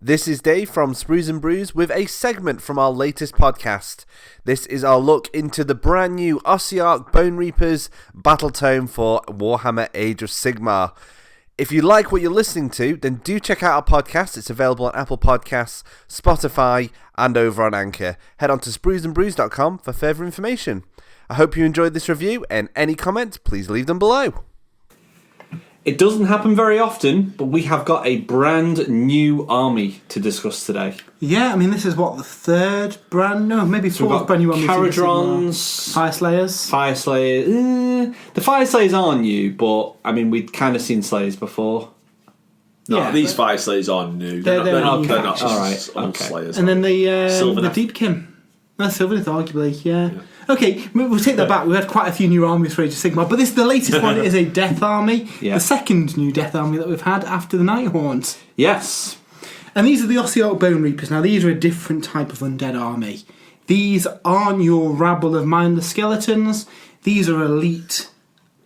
This is Dave from Sprues and Brews with a segment from our latest podcast. This is our look into the brand new Ossiarch Bonereapers Battletome for Warhammer Age of Sigmar. If you like what you're listening to, then do check out our podcast. It's available on Apple Podcasts, Spotify, and over on Anchor. Head on to spruesandbrews.com for further information. I hope you enjoyed this review, and any comments, please leave them below. It doesn't happen very often, but we have got a brand new army to discuss today. Yeah, I mean, this is what, the third brand? No, maybe fourth brand new army. Caradrons, Fire Slayers. The Fire Slayers aren't new, but I mean, we'd kind of seen Slayers before. No, Yeah, these Fire Slayers are new. They're not new just All right, old okay. Slayers. And then the Sylvaneth. Deepkin. That's Sylvaneth, arguably, yeah. Okay, we'll take that back. We had quite a few new armies for Age of Sigmar, but the latest one is a Death Army. Yeah. The second new Death Army that we've had after the Nighthorns. Yes. And these are the Ossiarch Bonereapers. Now, these are a different type of undead army. These aren't your rabble of mindless skeletons. These are elite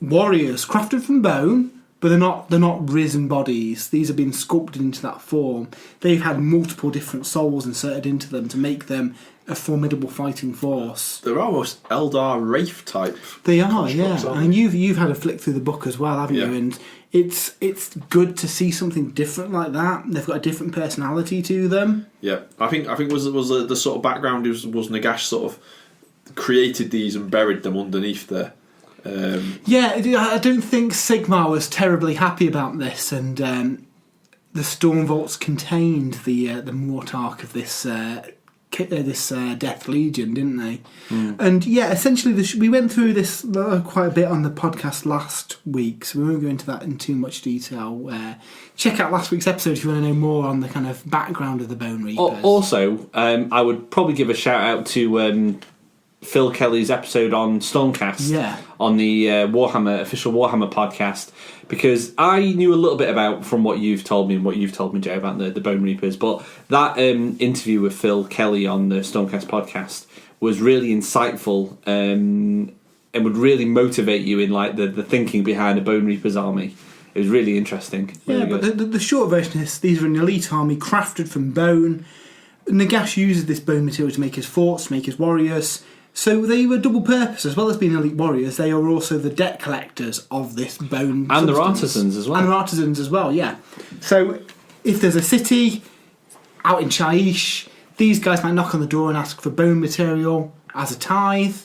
warriors, crafted from bone, but they're not risen bodies. These have been sculpted into that form. They've had multiple different souls inserted into them to make them a formidable fighting force. They're almost Eldar Wraith type. They are, yeah. constructs, aren't And you've had a flick through the book as well, haven't you? Yeah. And it's good to see something different like that. They've got a different personality to them. Yeah, I think was the sort of background was Nagash sort of created these and buried them underneath there. Yeah, I don't think Sigmar was terribly happy about this, and the Storm Vaults contained the Mortarch of this Death Legion, didn't they? And yeah, essentially we went through this quite a bit on the podcast last week, so we won't go into that in too much detail. Check out last week's episode if you want to know more on the kind of background of the Bone Reapers. Also, I would probably give a shout out to Phil Kelly's episode on Stormcast, on the official Warhammer podcast, because I knew a little bit from what you've told me and what you've told me, Joe, about the Bone Reapers, but that interview with Phil Kelly on the Stormcast podcast was really insightful and would really motivate you in like the thinking behind a Bone Reapers army. It was really interesting. Really but the short version is these are an elite army crafted from bone. Nagash uses this bone material to make his forts, to make his warriors. So they were double purpose, as well as being elite warriors. They are also the debt collectors of this bone. And they're substance. artisans as well. And they're artisans as well, yeah. So if there's a city out in Shaiish, these guys might knock on the door and ask for bone material as a tithe.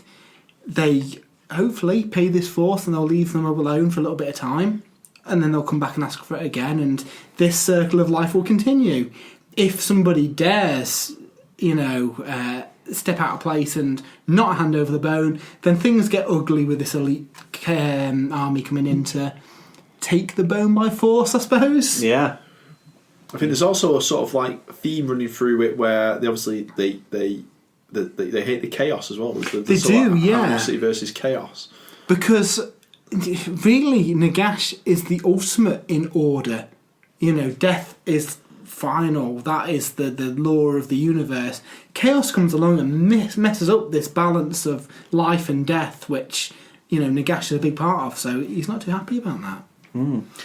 They hopefully pay this forth and they'll leave them alone for a little bit of time. And then they'll come back and ask for it again. And this circle of life will continue. If somebody dares, step out of place and not hand over the bone, then things get ugly with this elite army coming in to take the bone by force, I suppose. Yeah. I think there's also a sort of like theme running through it where they obviously they hate the chaos as well. They do, yeah. Animosity versus chaos. Because really, Nagash is the ultimate in order. Death is final. That is the law of the universe. Chaos comes along and messes up this balance of life and death, which Nagash is a big part of. So he's not too happy about that.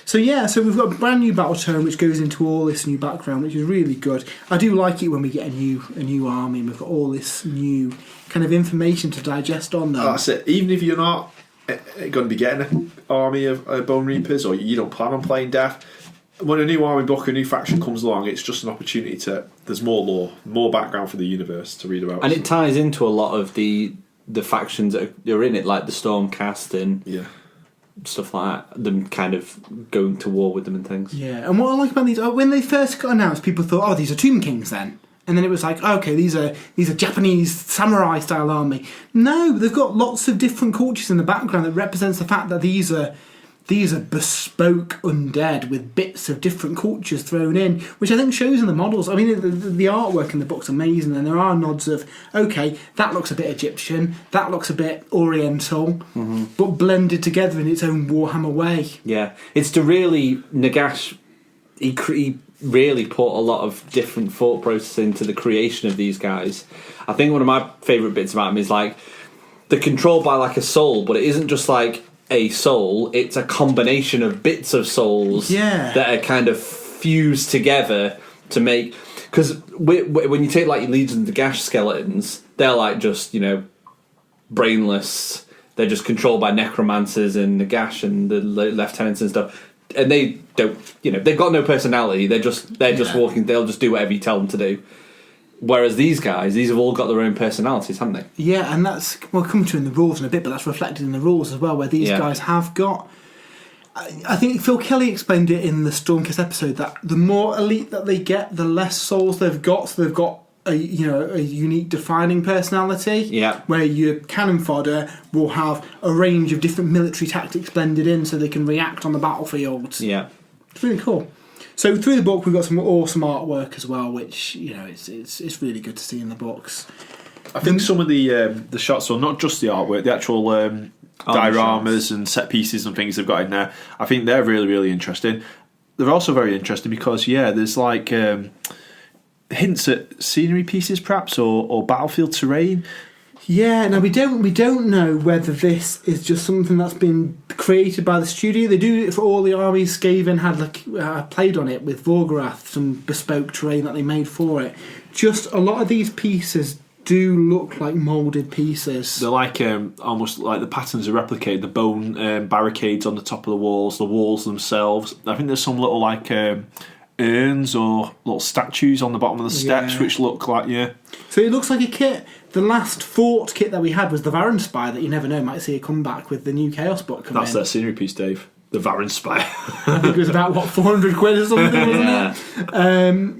So we've got a brand new Battletome which goes into all this new background, which is really good. I do like it when we get a new army and we've got all this new kind of information to digest on them. That's it. Even if you're not going to be getting an army of Bone Reapers, or you don't plan on playing Death, when a new army book, a new faction comes along, it's just an opportunity there's more lore, more background for the universe to read about. And it ties into a lot of the factions that are in it, like the Stormcast and stuff like that, them kind of going to war with them and things. Yeah, and what I like about these, when they first got announced, people thought, these are Tomb Kings then. And then it was like, okay, these are Japanese samurai style army. No, they've got lots of different cultures in the background that represents the fact that these are bespoke undead with bits of different cultures thrown in, which I think shows in the models. I mean, the artwork in the book's amazing, and there are nods of, okay, that looks a bit Egyptian, that looks a bit Oriental, but blended together in its own Warhammer way. Yeah, it's to really, Nagash, he really put a lot of different thought process into the creation of these guys. I think one of my favourite bits about him is like, they're controlled by like a soul, but it isn't just like a soul, it's a combination of bits of souls that are kind of fused together to make Because when you take like your Legion of the Gash skeletons, they're like just, brainless. They're just controlled by necromancers and the Gash and the lieutenants and stuff. And they don't, they've got no personality. They're just walking. They'll just do whatever you tell them to do. Whereas these guys, these have all got their own personalities, haven't they? Yeah, and we'll come to in the rules in a bit, but that's reflected in the rules as well, where these guys have got. I think Phil Kelly explained it in the Stormcast episode that the more elite that they get, the less souls they've got. So they've got a unique defining personality. Yeah. Where your cannon fodder will have a range of different military tactics blended in, so they can react on the battlefield. Yeah. It's really cool. So through the book, we've got some awesome artwork as well, which it's really good to see in the books. I think some of the shots, so not just the artwork, the actual dioramas and set pieces and things they've got in there, I think they're really, really interesting. They're also very interesting because there's like hints at scenery pieces perhaps or battlefield terrain. Yeah, now we don't know whether this is just something that's been created by the studio. They do it for all the armies. Skaven had played on it with Vorgorath, some bespoke terrain that they made for it. Just a lot of these pieces do look like moulded pieces. They're like almost like the patterns are replicated. The bone barricades on the top of the walls themselves. I think there's some little like urns or little statues on the bottom of the steps which look like So it looks like a kit. The last fort kit that we had was the Varan Spire that you never know might see a comeback with the new Chaos book coming in. That's their scenery piece, Dave. The Varan Spire. I think it was about 400 quid or something, wasn't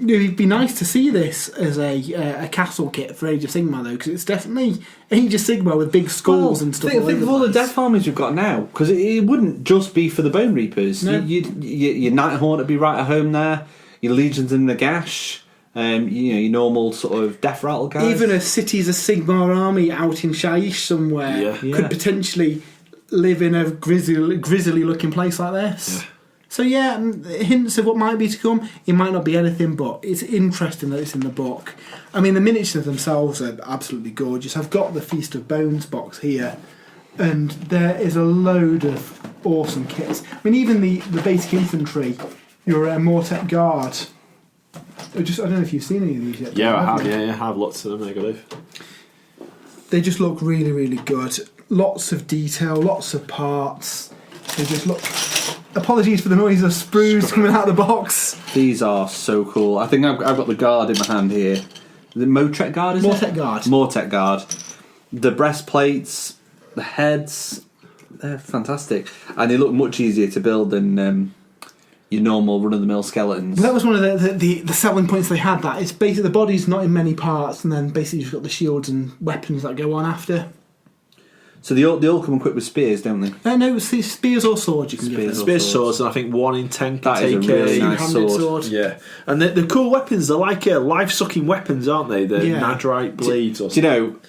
it? It'd be nice to see this as a castle kit for Age of Sigmar though, because it's definitely Age of Sigmar with big skulls and stuff. Think of all the death armies we've got now, because it wouldn't just be for the Bone Reapers. No. Your Nighthaunt would be right at home there. Your Legions in the Gash. Your normal sort of death rattle guys. Even a Cities of Sigmar army out in Shaiish somewhere could potentially live in a grisly looking place like this. So hints of what might be to come. It might not be anything, but it's interesting that it's in the book. I mean, the miniatures themselves are absolutely gorgeous. I've got the Feast of Bones box here, and there is a load of awesome kits. I mean, even the basic infantry, your Mortis Guard. I don't know if you've seen any of these yet. Yeah, I have. Yeah, I have lots of them. There you go. They just look really, really good. Lots of detail, lots of parts. They just look. Apologies for the noise of sprues coming out of the box. These are so cool. I think I've got the guard in my hand here. The Mortis Guard, is it? Mortis Guard. Mortis Guard. The breastplates, the heads, they're fantastic, and they look much easier to build than your normal run-of-the-mill skeletons. Well, that was one of the selling points they had. That it's basically the body's not in many parts, and then basically you've got the shields and weapons that go on after. So they all come equipped with spears, don't they? No, it's spears or swords you can give them. Spears, swords, and I think 1 in 10 can That take is a really nice two-handed sword. Yeah, and the cool weapons. They're like life-sucking weapons, aren't they? The Nadrite blades. Or something.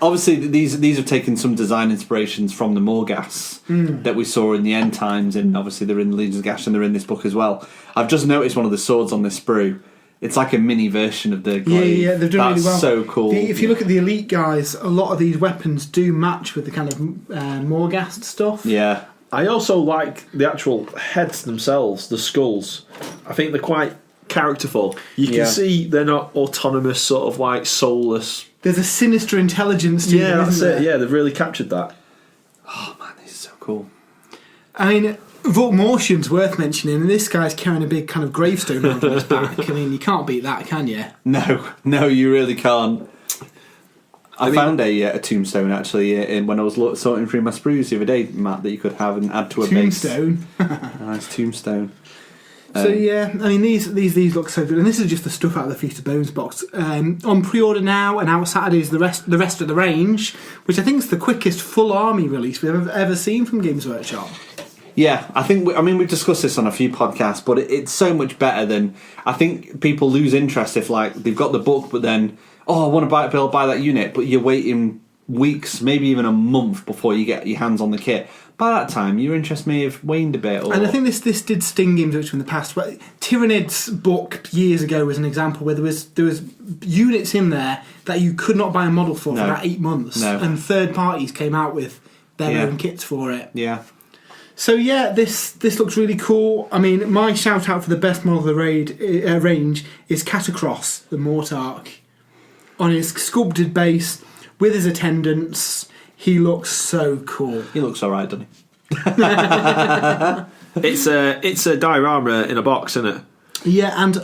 Obviously, these have taken some design inspirations from the Morghast that we saw in the End Times, and obviously they're in the Legions of Gash and they're in this book as well. I've just noticed one of the swords on this sprue. It's like a mini version of the glaive. Yeah, they've done really well. That's so cool. If you look at the elite guys, a lot of these weapons do match with the kind of Morghast stuff. Yeah. I also like the actual heads themselves, the skulls. I think they're quite characterful. You can see they're not autonomous, sort of like soulless. There's a sinister intelligence to them, that's isn't it. there? Yeah, they've really captured that. Oh man, this is so cool. I mean, Vorkmortian's worth mentioning, and this guy's carrying a big kind of gravestone on his back. I mean, you can't beat that, can you? No, you really can't. I found a tombstone actually when I was sorting through my sprues the other day, Matt, that you could have and add to a tombstone. base. Nice tombstone. So I mean these look so good, and this is just the stuff out of the Feast of Bones box. On pre-order now, and out Saturday is the rest of the range, which I think is the quickest full army release we've ever seen from Games Workshop. Yeah, I think we've discussed this on a few podcasts, but it's so much better than I think people lose interest if like they've got the book, but then I want to buy that unit, but you're waiting weeks, maybe even a month before you get your hands on the kit. By that time, your interest may have waned a bit. And I think this did sting Games Workshop in the past. But Tyrannid's book years ago was an example where there was units in there that you could not buy a model for about 8 months, and third parties came out with their own kits for it. Yeah. So yeah, this looks really cool. I mean, my shout out for the best model of the range is Catacross, the Mortarch. On his sculpted base, with his attendants, he looks so cool. He looks alright, doesn't he? It's a diorama in a box, isn't it? Yeah, and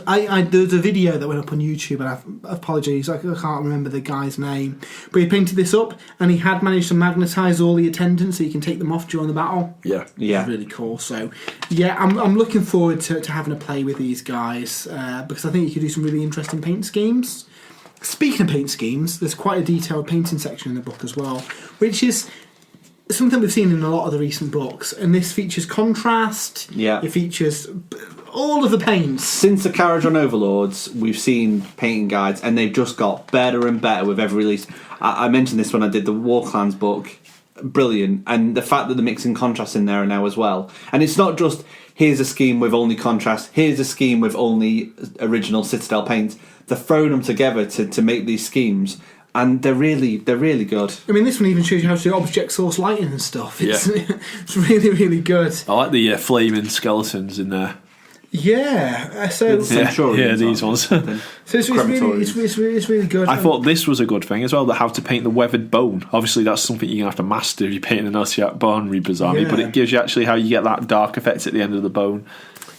there's a video that went up on YouTube, and I apologise, I can't remember the guy's name, but he painted this up, and he had managed to magnetise all the attendants so you can take them off during the battle. Yeah. Which is really cool. So, yeah, I'm looking forward to having a play with these guys, because I think you could do some really interesting paint schemes. Speaking of paint schemes, there's quite a detailed painting section in the book as well, which is something we've seen in a lot of the recent books, and this features contrast. Yeah. It features all of the paints. Since the Carriage on Overlords, we've seen painting guides, and they've just got better and better with every release. I mentioned this when I did the War Clans book. Brilliant. And the fact that they're mixing contrast in there now as well. And it's not just, here's a scheme with only contrast, here's a scheme with only original Citadel paint. They're throwing them together to make these schemes. And they're really good. I mean, this one even shows you how to do object source lighting and stuff. It's really, really good. I like the flaming skeletons in there. Yeah, so these ones. So it's really good. I thought this was a good thing as well, the how to paint the weathered bone. Obviously, that's something you're going to have to master if you're painting an Ossiarch Bonereapers army, but it gives you actually how you get that dark effect at the end of the bone.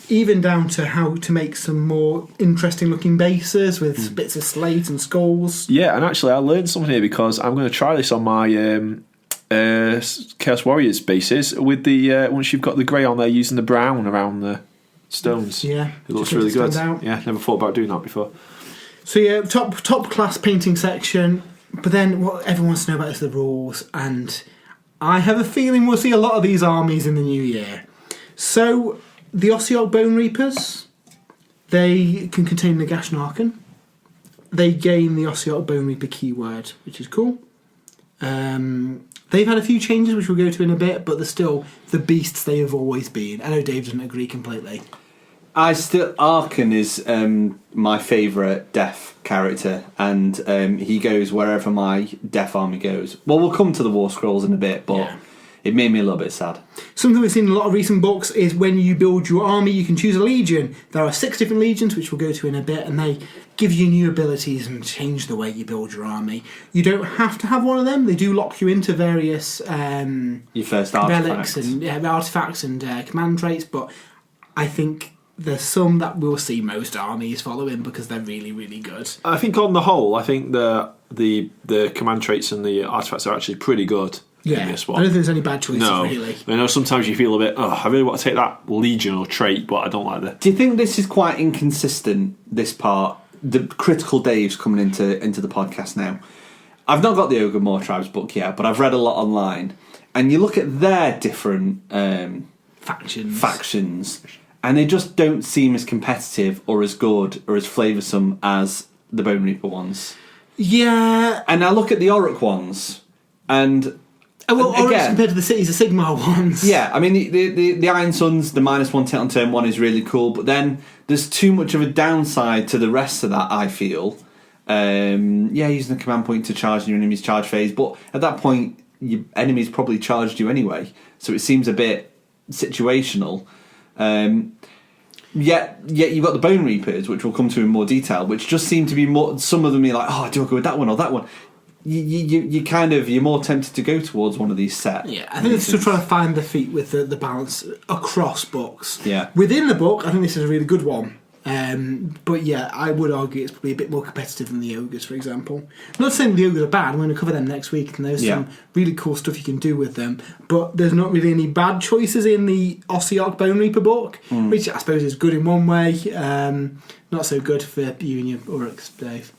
Even down to how to make some more interesting looking bases with bits of slate and skulls. Yeah, and actually I learned something here because I'm going to try this on my Chaos Warriors bases with the once you've got the grey on there, using the brown around the stones. Yeah, it looks really good. Yeah, never thought about doing that before. So yeah, top class painting section. But then what everyone wants to know about is the rules, and I have a feeling we'll see a lot of these armies in the new year. So the Ossiarch Bonereapers, they can contain Nagash and Archon. They gain the Ossiarch Bonereaper keyword, which is cool. They've had a few changes, which we'll go to in a bit, but they're still the beasts they have always been. I know Dave doesn't agree completely. Archon is my favourite death character, and he goes wherever my death army goes. Well, we'll come to the War Scrolls in a bit, but it made me a little bit sad. Something we've seen in a lot of recent books is when you build your army, you can choose a legion. There are 6 different legions, which we'll go to in a bit, and they give you new abilities and change the way you build your army. You don't have to have one of them. They do lock you into various your first relics and artifacts and command traits, but I think there's some that we'll see most armies following because they're really, really good. I think on the whole, I think the command traits and the artifacts are actually pretty good. Yeah, in this one. I don't think there's any bad choices, really. I know sometimes you feel a bit, I really want to take that legion or trait, but I don't like that. Do you think this is quite inconsistent, this part? The critical Dave's coming into the podcast now. I've not got the Ogre Moor Tribes book yet, but I've read a lot online. And you look at their different factions, and they just don't seem as competitive or as good or as flavoursome as the Bonereaper ones. Yeah. And I look at the Auric ones, and Auric compared to the Cities of Sigmar ones. Yeah, I mean, the Iron Suns, the -1 tit on turn 1 is really cool, but then there's too much of a downside to the rest of that, I feel. Using the command point to charge your enemy's charge phase, but at that point, your enemy's probably charged you anyway, so it seems a bit situational. Yet you've got the Bonereapers, which we'll come to in more detail, which just seem to be more. Some of them are like, do I go with that one or that one? You're more tempted to go towards one of these sets. Yeah, I think it's still trying to find the feet with the balance across books. Yeah. Within the book, I think this is a really good one. But yeah, I would argue it's probably a bit more competitive than the Ogres, for example. I'm not saying the Ogres are bad, I'm going to cover them next week, and there's some really cool stuff you can do with them, but there's not really any bad choices in the Ossiarch Bonereaper book, which I suppose is good in one way, not so good for you and your Oryx, Dave.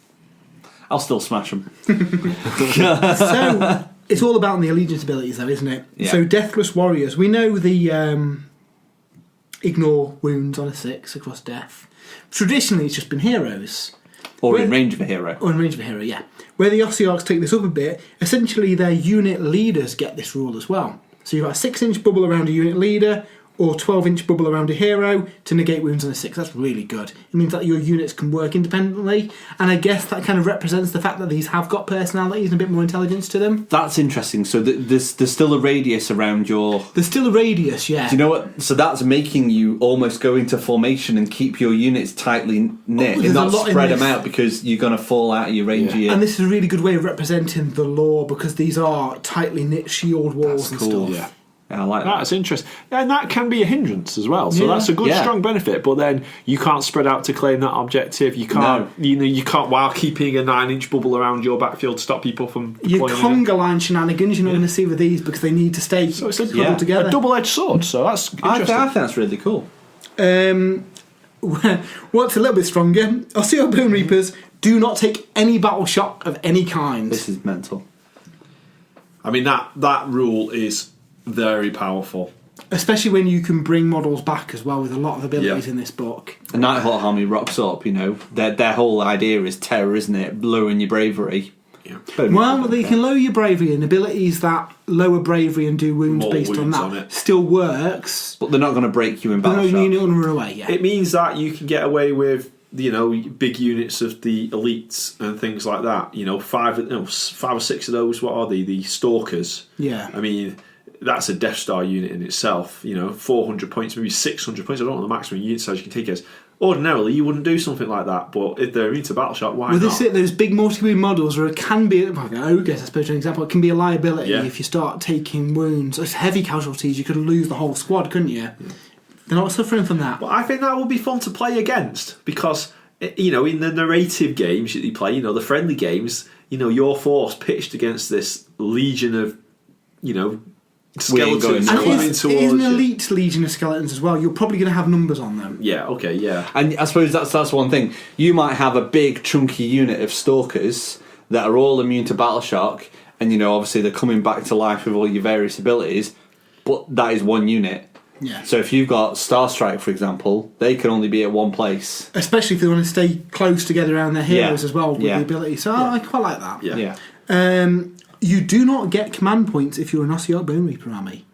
I'll still smash them. So, it's all about the allegiance abilities though, isn't it? Yeah. So Deathless Warriors, we know the ignore wounds on a 6 across death. Traditionally, it's just been heroes. Or in range of a hero. Or in range of a hero, yeah. Where the Ossiarchs take this up a bit, essentially their unit leaders get this rule as well. So you've got a 6-inch bubble around a unit leader, or 12-inch bubble around a hero to negate wounds on a 6. That's really good. It means that your units can work independently, and I guess that kind of represents the fact that these have got personalities and a bit more intelligence to them. That's interesting. So there's still a radius around your... There's still a radius, yeah. Do you know what? So that's making you almost go into formation and keep your units tightly knit and not spread them out because you're going to fall out of your range. And this is a really good way of representing the lore because these are tightly knit shield walls and stuff. Yeah. I like that. That's interesting. And that can be a hindrance as well. So that's a good, strong benefit. But then you can't spread out to claim that objective. You can't, you can't, while keeping a 9-inch bubble around your backfield to stop people from your conga line shenanigans you're not going to see with these because they need to stay huddled together. A double-edged sword. So that's interesting. I think that's really cool. What's a little bit stronger? Ossiarch Bonereapers do not take any battle shock of any kind. This is mental. I mean, that rule is very powerful. Especially when you can bring models back as well with a lot of abilities in this book. A Nighthawk army rocks up, their whole idea is terror, isn't it? Lowering your bravery. Yeah. Well, they can lower your bravery, and abilities that lower bravery and do wounds More based wounds on that still works. But they're not going to break you in battle. They're not going to run away, It means that you can get away with big units of the elites and things like that. 5 or 6 of those. What are they? The Stalkers. Yeah. I mean, that's a Death Star unit in itself. 400 points, maybe 600 points. I don't know the maximum unit size you can take as. Ordinarily, you wouldn't do something like that, but if they're into battle shot, why not? Those big multi-wound models, or it can be, I guess I suppose for an example, it can be a liability if you start taking wounds. It's heavy casualties, you could lose the whole squad, couldn't you? Yeah. They're not suffering from that. Well, I think that would be fun to play against, because, in the narrative games that you play, the friendly games, your force pitched against this legion of, skeletons coming towards you. It is an elite legion of skeletons as well. You're probably going to have numbers on them. Yeah, okay, yeah. And I suppose that's one thing. You might have a big chunky unit of Stalkers that are all immune to battle shock, and obviously they're coming back to life with all your various abilities, but that is one unit. Yeah. So if you've got Star Strike, for example, they can only be at one place. Especially if they want to stay close together around their heroes as well with the ability. So I quite like that. Yeah. You do not get command points if you're an Ossiarch Bonereaper army.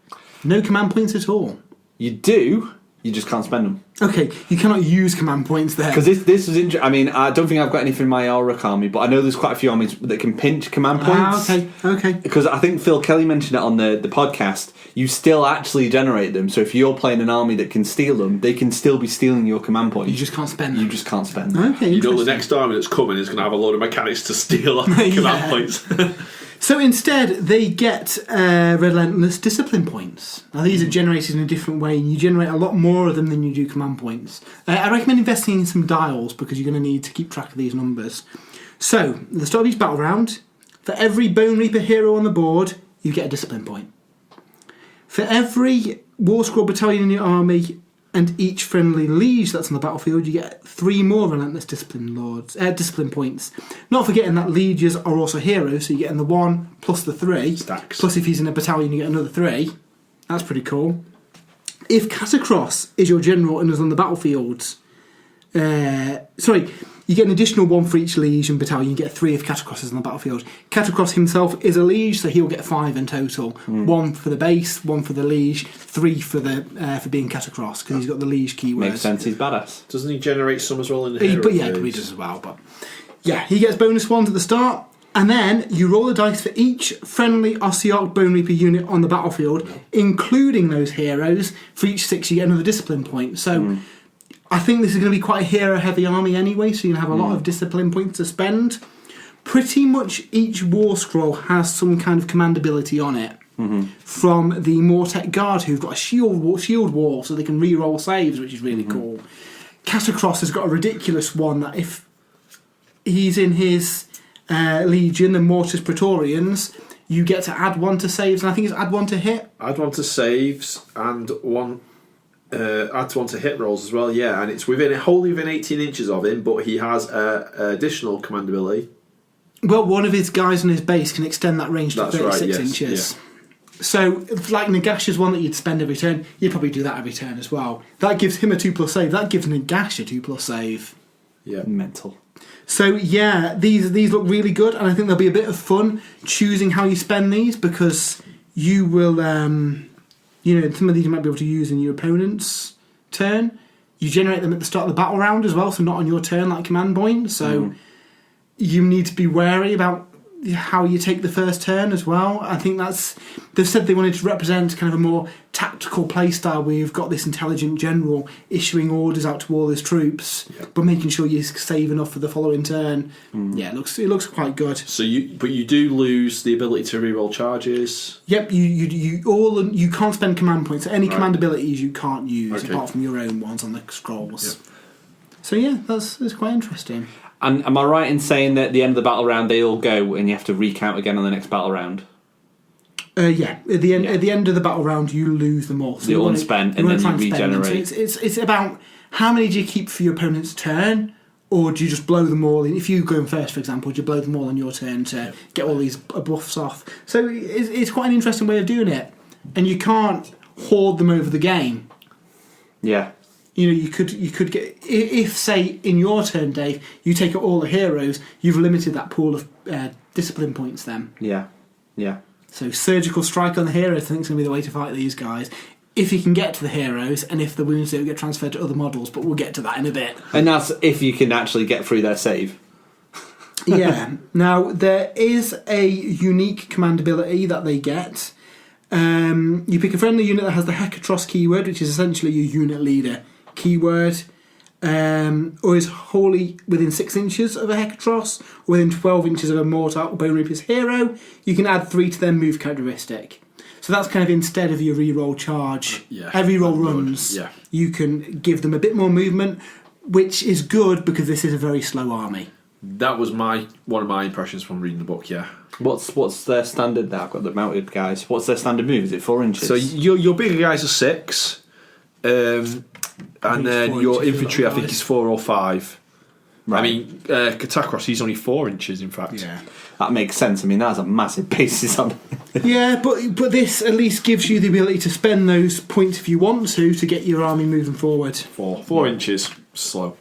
No command points at all. You do, you just can't spend them. Okay, you cannot use command points there. Because this is interesting. I mean, I don't think I've got anything in my Auric army, but I know there's quite a few armies that can pinch command points. Okay. Because I think Phil Kelly mentioned it on the podcast. You still actually generate them, so if you're playing an army that can steal them, they can still be stealing your command points. You just can't spend them. You just can't spend them. Okay, the next army that's coming is going to have a load of mechanics to steal command points. So instead, they get Relentless discipline points. Now, these are generated in a different way, and you generate a lot more of them than you do command points. I recommend investing in some dials, because you're going to need to keep track of these numbers. So, at the start of each battle round, for every Bonereaper hero on the board, you get a discipline point. For every War Scroll battalion in your army and each friendly liege that's on the battlefield, you get 3 more Relentless discipline points. Not forgetting that lieges are also heroes, so you're getting the 1 plus the 3. Stacks. Plus if he's in a battalion, you get another 3. That's pretty cool. If Catacross is your general and is on the battlefield, you get an additional 1 for each liege and battalion. You get 3 if Catacross is on the battlefield. Catacross himself is a liege, so he'll get 5 in total. 1 for the base, 1 for the liege, 3 for being Catacross, because he's got the liege keywords. Makes sense, he's badass. Doesn't he generate some as well in the hero But he does as well. But yeah, he gets bonus 1s at the start, and then you roll the dice for each friendly Ossiarch Bonereaper unit on the battlefield, including those heroes. For each 6, you get another discipline point. So I think this is going to be quite a hero-heavy army anyway, so you're going to have a lot of discipline points to spend. Pretty much each War Scroll has some kind of command ability on it. From the Mortis Guard, who've got a shield wall, so they can re-roll saves, which is really cool. Catacross has got a ridiculous one that if he's in his Legion, the Mortis Praetorians, you get to add 1 to saves, and I think it's add 1 to hit. Add 1 to saves and 1... add 1 to hit rolls as well, yeah, and it's wholly within 18 inches of him, but he has additional command ability. Well, one of his guys on his base can extend that range to 36 inches. Yeah. So, like Nagash is one that you'd spend every turn, you'd probably do that every turn as well. That gives him a 2+ save. That gives Nagash a 2+ save. Yeah, mental. So yeah, these look really good, and I think there'll be a bit of fun choosing how you spend these, because you will some of these you might be able to use in your opponent's turn. You generate them at the start of the battle round as well, so not on your turn like command point. So you need to be wary about how you take the first turn as well. I think they've said they wanted to represent kind of a more tactical play style where you've got this intelligent general issuing orders out to all his troops, but making sure you save enough for the following turn. Yeah, it looks quite good. So you do lose the ability to reroll charges. Yep, you can't spend command points. Any command abilities you can't use apart from your own ones on the scrolls. Yep. So yeah, that's quite interesting. And am I right in saying that at the end of the battle round they all go and you have to recount again on the next battle round? Yeah. At the end of the battle round, you lose them all. So you're unspent, and then you regenerate. So it's about how many do you keep for your opponent's turn, or do you just blow them all? If you go in first, for example, do you blow them all on your turn to get all these buffs off? So it's quite an interesting way of doing it, and you can't hoard them over the game. Yeah. You could get, if say in your turn, Dave, you take out all the heroes, you've limited that pool of discipline points then. Yeah. So surgical strike on the heroes, I think, is going to be the way to fight these guys. If you can get to the heroes, and if the wounds don't get transferred to other models, but we'll get to that in a bit. And that's if you can actually get through their save. Yeah. Now, there is a unique command ability that they get. You pick a friendly unit that has the Hecatros keyword, which is essentially your unit leader keyword, or is wholly within 6 inches of a Hecatros, or within 12 inches of a Mortar or Bonereapers hero. You can add 3 to their move characteristic. So that's kind of instead of your reroll charge. Every roll runs, you can give them a bit more movement, which is good because this is a very slow army. That was one of my impressions from reading the book. Yeah. What's their standard? I've got the mounted guys. What's their standard move? Is it 4 inches? So your bigger guys are 6. And then your infantry, I think, is 4 or 5. Right. I mean, Katakros, he's only 4 inches, in fact. Yeah, that makes sense. I mean, that's a massive basis on. Yeah, but this at least gives you the ability to spend those points if you want to get your army moving forward. 4 inches, slow.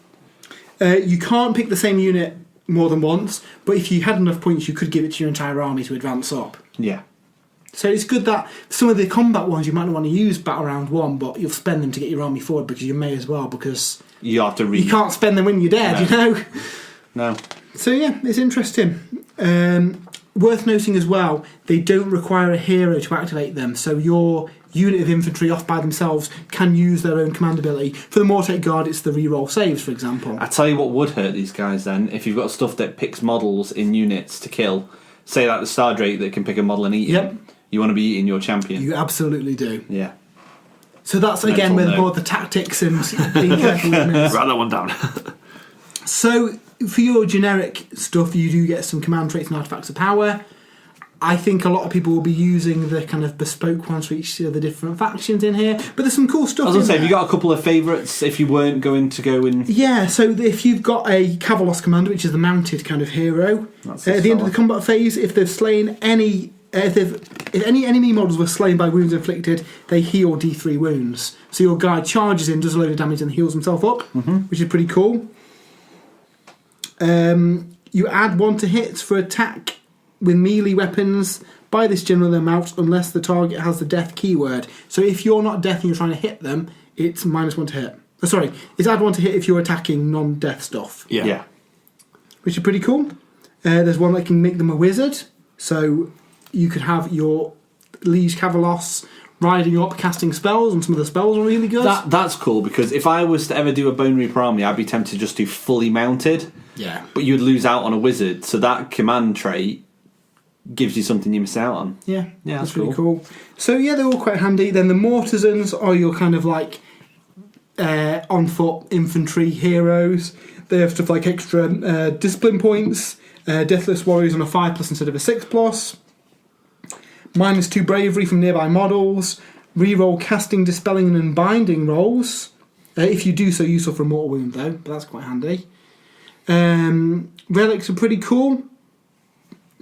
You can't pick the same unit more than once, but if you had enough points, you could give it to your entire army to advance up. Yeah. So it's good that some of the combat ones you might not want to use battle round 1, but you'll spend them to get your army forward because you may as well, because you have to you can't spend them when you're dead, No. So yeah, it's interesting. Worth noting as well, they don't require a hero to activate them, so your unit of infantry off by themselves can use their own command ability. For the Mortis Guard, it's the reroll saves, for example. I tell you what would hurt these guys then, if you've got stuff that picks models in units to kill, say like the Star Drake that can pick a model and eat it. You want to be eating your champion. You absolutely do. Yeah. So that's again with more the tactics and being careful with this. Write that one down. So for your generic stuff, you do get some command traits and artifacts of power. I think a lot of people will be using the kind of bespoke ones for each of the different factions in here. But there's some cool stuff. I was going to say, have you got a couple of favourites if you weren't going to go in? Yeah, so if you've got a Cavalos commander, which is the mounted kind of hero, at the end of the combat phase, if they've slain any. If any enemy models were slain by wounds inflicted, they heal D3 wounds. So your guy charges in, does a load of damage, and heals himself up, which is pretty cool. You add 1 to hits for attack with melee weapons by this general amount, unless the target has the death keyword. So if you're not death and you're trying to hit them, it's -1 to hit. It's add 1 to hit if you're attacking non-death stuff. Yeah. Which is pretty cool. There's one that can make them a wizard. So you could have your Liege Cavalos riding up, casting spells, and some of the spells are really good. That's cool, because if I was to ever do a Bonereaper army, I'd be tempted to just do fully mounted. Yeah. But you'd lose out on a wizard, so that command trait gives you something you miss out on. Yeah, that's really cool. So yeah, they're all quite handy. Then the Mortisans are your kind of like on foot infantry heroes. They have stuff like extra discipline points, Deathless Warriors on a 5+ instead of a 6+. -2 bravery from nearby models. Reroll casting, dispelling, and unbinding rolls. If you do so, you suffer a mortal wound though, but that's quite handy. Relics are pretty cool.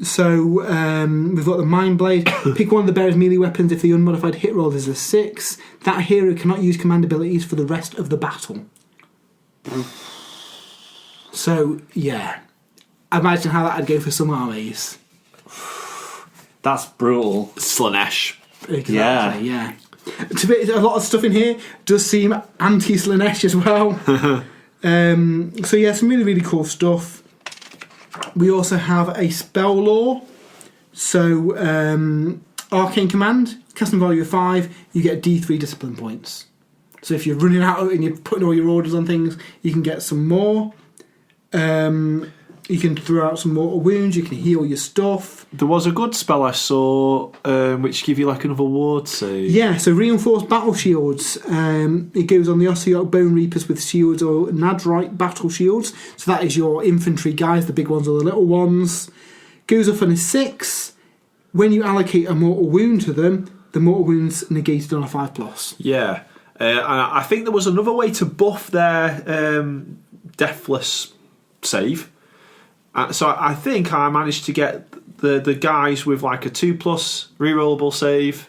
So we've got the Mind Blade. Pick one of the bearer's melee weapons if the unmodified hit roll is a 6. That hero cannot use command abilities for the rest of the battle. So yeah, imagine how that'd go for some armies. That's brutal. Slanesh. Exactly, yeah. A lot of stuff in here does seem anti-Slanesh as well. So yeah, some really, really cool stuff. We also have a spell lore. So Arcane Command, casting value of 5, you get D3 discipline points. So if you're running out and you're putting all your orders on things, you can get some more. You can throw out some mortal wounds, you can heal your stuff. There was a good spell I saw which give you like another ward save. Yeah, so reinforced battle shields. It goes on the Ossiarch Bonereapers with shields or Nadrite battle shields. So that is your infantry guys, the big ones or the little ones. Goes off on a 6. When you allocate a mortal wound to them, the mortal wound's negated on a 5+. Yeah. And I think there was another way to buff their Deathless save. So I think I managed to get the guys with like a 2+ rerollable save.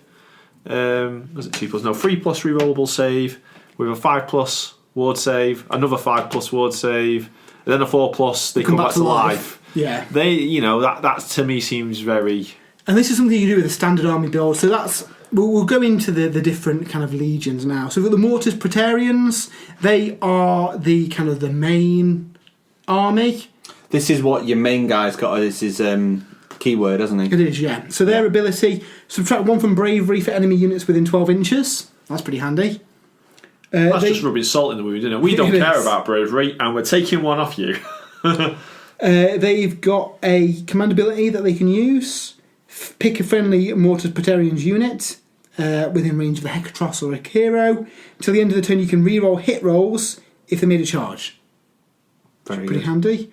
Was it 2+? No, 3+ rerollable save with a 5+ ward save, another 5+ ward save, and then a 4+. They come back to life. Yeah, that to me seems very. And this is something you do with a standard army build. So that's we'll go into the different kind of legions now. So we've got the Mortis Praetorians. They are the kind of the main army. This is what your main guy's got. This is keyword, isn't he? It is, yeah. So their ability, subtract 1 from bravery for enemy units within 12 inches. That's pretty handy. That's just rubbing salt in the wound, isn't it? We don't care about bravery, and we're taking one off you. They've got a command ability that they can use. Pick a friendly Mortis Praetorians unit within range of a Hecatros or a hero. Till the end of the turn, you can reroll hit rolls if they made a charge. Pretty handy.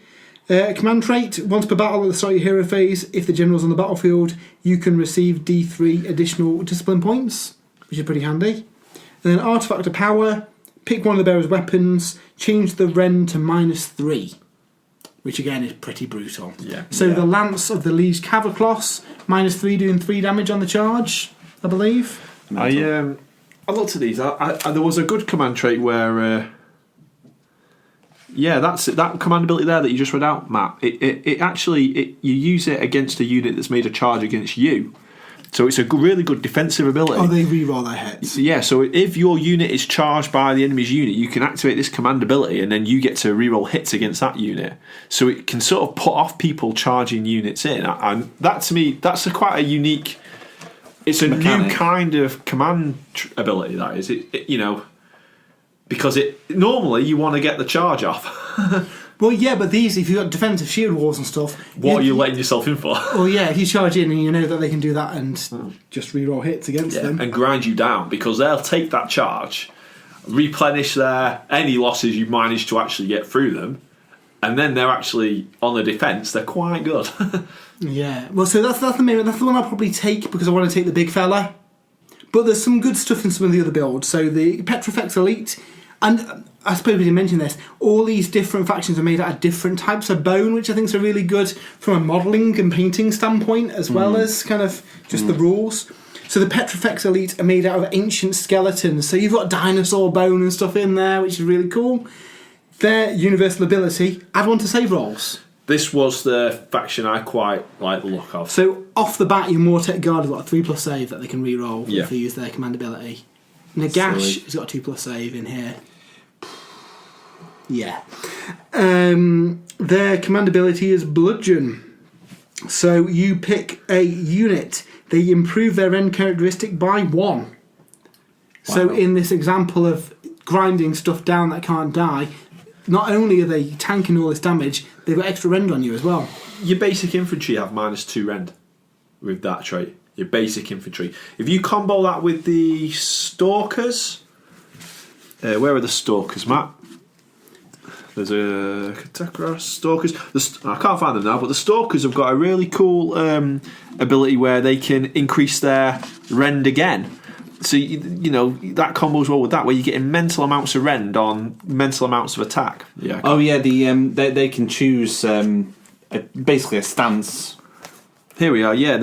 Command trait, once per battle at the start of your hero phase, if the general's on the battlefield, you can receive D3 additional discipline points, which is pretty handy. And then artifact of power, pick one of the bearer's weapons, change the Ren to -3, which again is pretty brutal. Yeah. So the Lance of the Liege Cavaclos, -3 doing 3 damage on the charge, I believe. I looked at these. There was a good command trait where. That's it. That command ability there that you just read out, Matt. It actually you use it against a unit that's made a charge against you, so it's a really good defensive ability. Oh, they reroll their hits. Yeah, so if your unit is charged by the enemy's unit, you can activate this command ability, and then you get to reroll hits against that unit. So it can sort of put off people charging units in, and that to me, that's quite a unique. It's a new kind of command ability. That is, because normally you want to get the charge off. Well, yeah, but these, if you've got defensive shield walls and stuff... What are you letting yourself in for? Well, yeah, if you charge in and you know that they can do that and just reroll hits against them. And grind you down, because they'll take that charge, replenish any losses you manage to actually get through them, and then they're actually, on the defence, they're quite good. Yeah, well, so that's the one I'll probably take, because I want to take the big fella. But there's some good stuff in some of the other builds. So the Petrifex Elite... And I suppose we didn't mention this, all these different factions are made out of different types of bone, which I think is really good from a modelling and painting standpoint, as well as kind of just the rules. So the Petrifex Elite are made out of ancient skeletons, so you've got dinosaur bone and stuff in there, which is really cool. Their universal ability, add 1 to save rolls. This was the faction I quite like the look of. So off the bat, your Mortis Guard has got a 3+ save that they can reroll if they use their command ability. Nagash has got a 2+ save in here. Yeah. Their command ability is Bludgeon. So you pick a unit. They improve their end characteristic by 1. Wow. So in this example of grinding stuff down that can't die, not only are they tanking all this damage, they've got extra rend on you as well. Your basic infantry have -2 rend with that trait. Your basic infantry. If you combo that with the Stalkers... where are the Stalkers, Matt? There's a Catacross Stalkers. I can't find them now, but the Stalkers have got a really cool ability where they can increase their rend again. So that combos well with that, where you're getting mental amounts of rend on mental amounts of attack. Yeah. Oh yeah, they can choose basically a stance. Here we are. Yeah.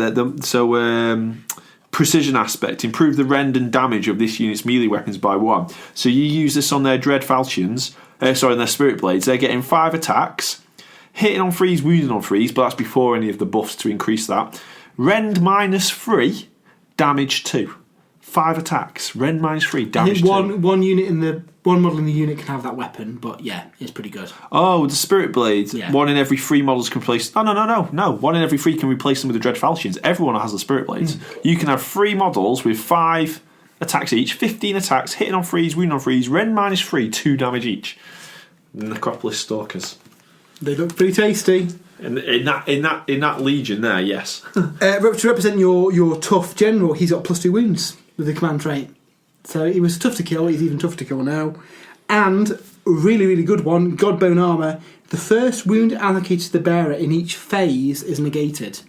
Precision aspect, improve the rend and damage of this unit's melee weapons by 1. So you use this on their Dread Falchions. On their Spirit Blades, they're getting 5 attacks, hitting on 3s, wounding on 3s, but that's before any of the buffs to increase that. Rend -3, damage 2. 5 attacks, rend -3, I damage think 2. one model in the unit can have that weapon, but yeah, it's pretty good. Oh, the Spirit Blade. Yeah. 1 in every 3 models can replace... No. 1 in every 3 can replace them with the Dread Falchions. Everyone has the Spirit Blades. You can have 3 models with 5 attacks each, 15 attacks, hitting on 3s, wounding on 3s, rend -3, 2 damage each. Necropolis Stalkers. They look pretty tasty. In that legion there, yes. To represent your tough general, he's got +2 wounds with the command trait. So he was tough to kill, he's even tougher to kill now. And a really, really good one, Godbone Armour. The first wound allocated to the bearer in each phase is negated.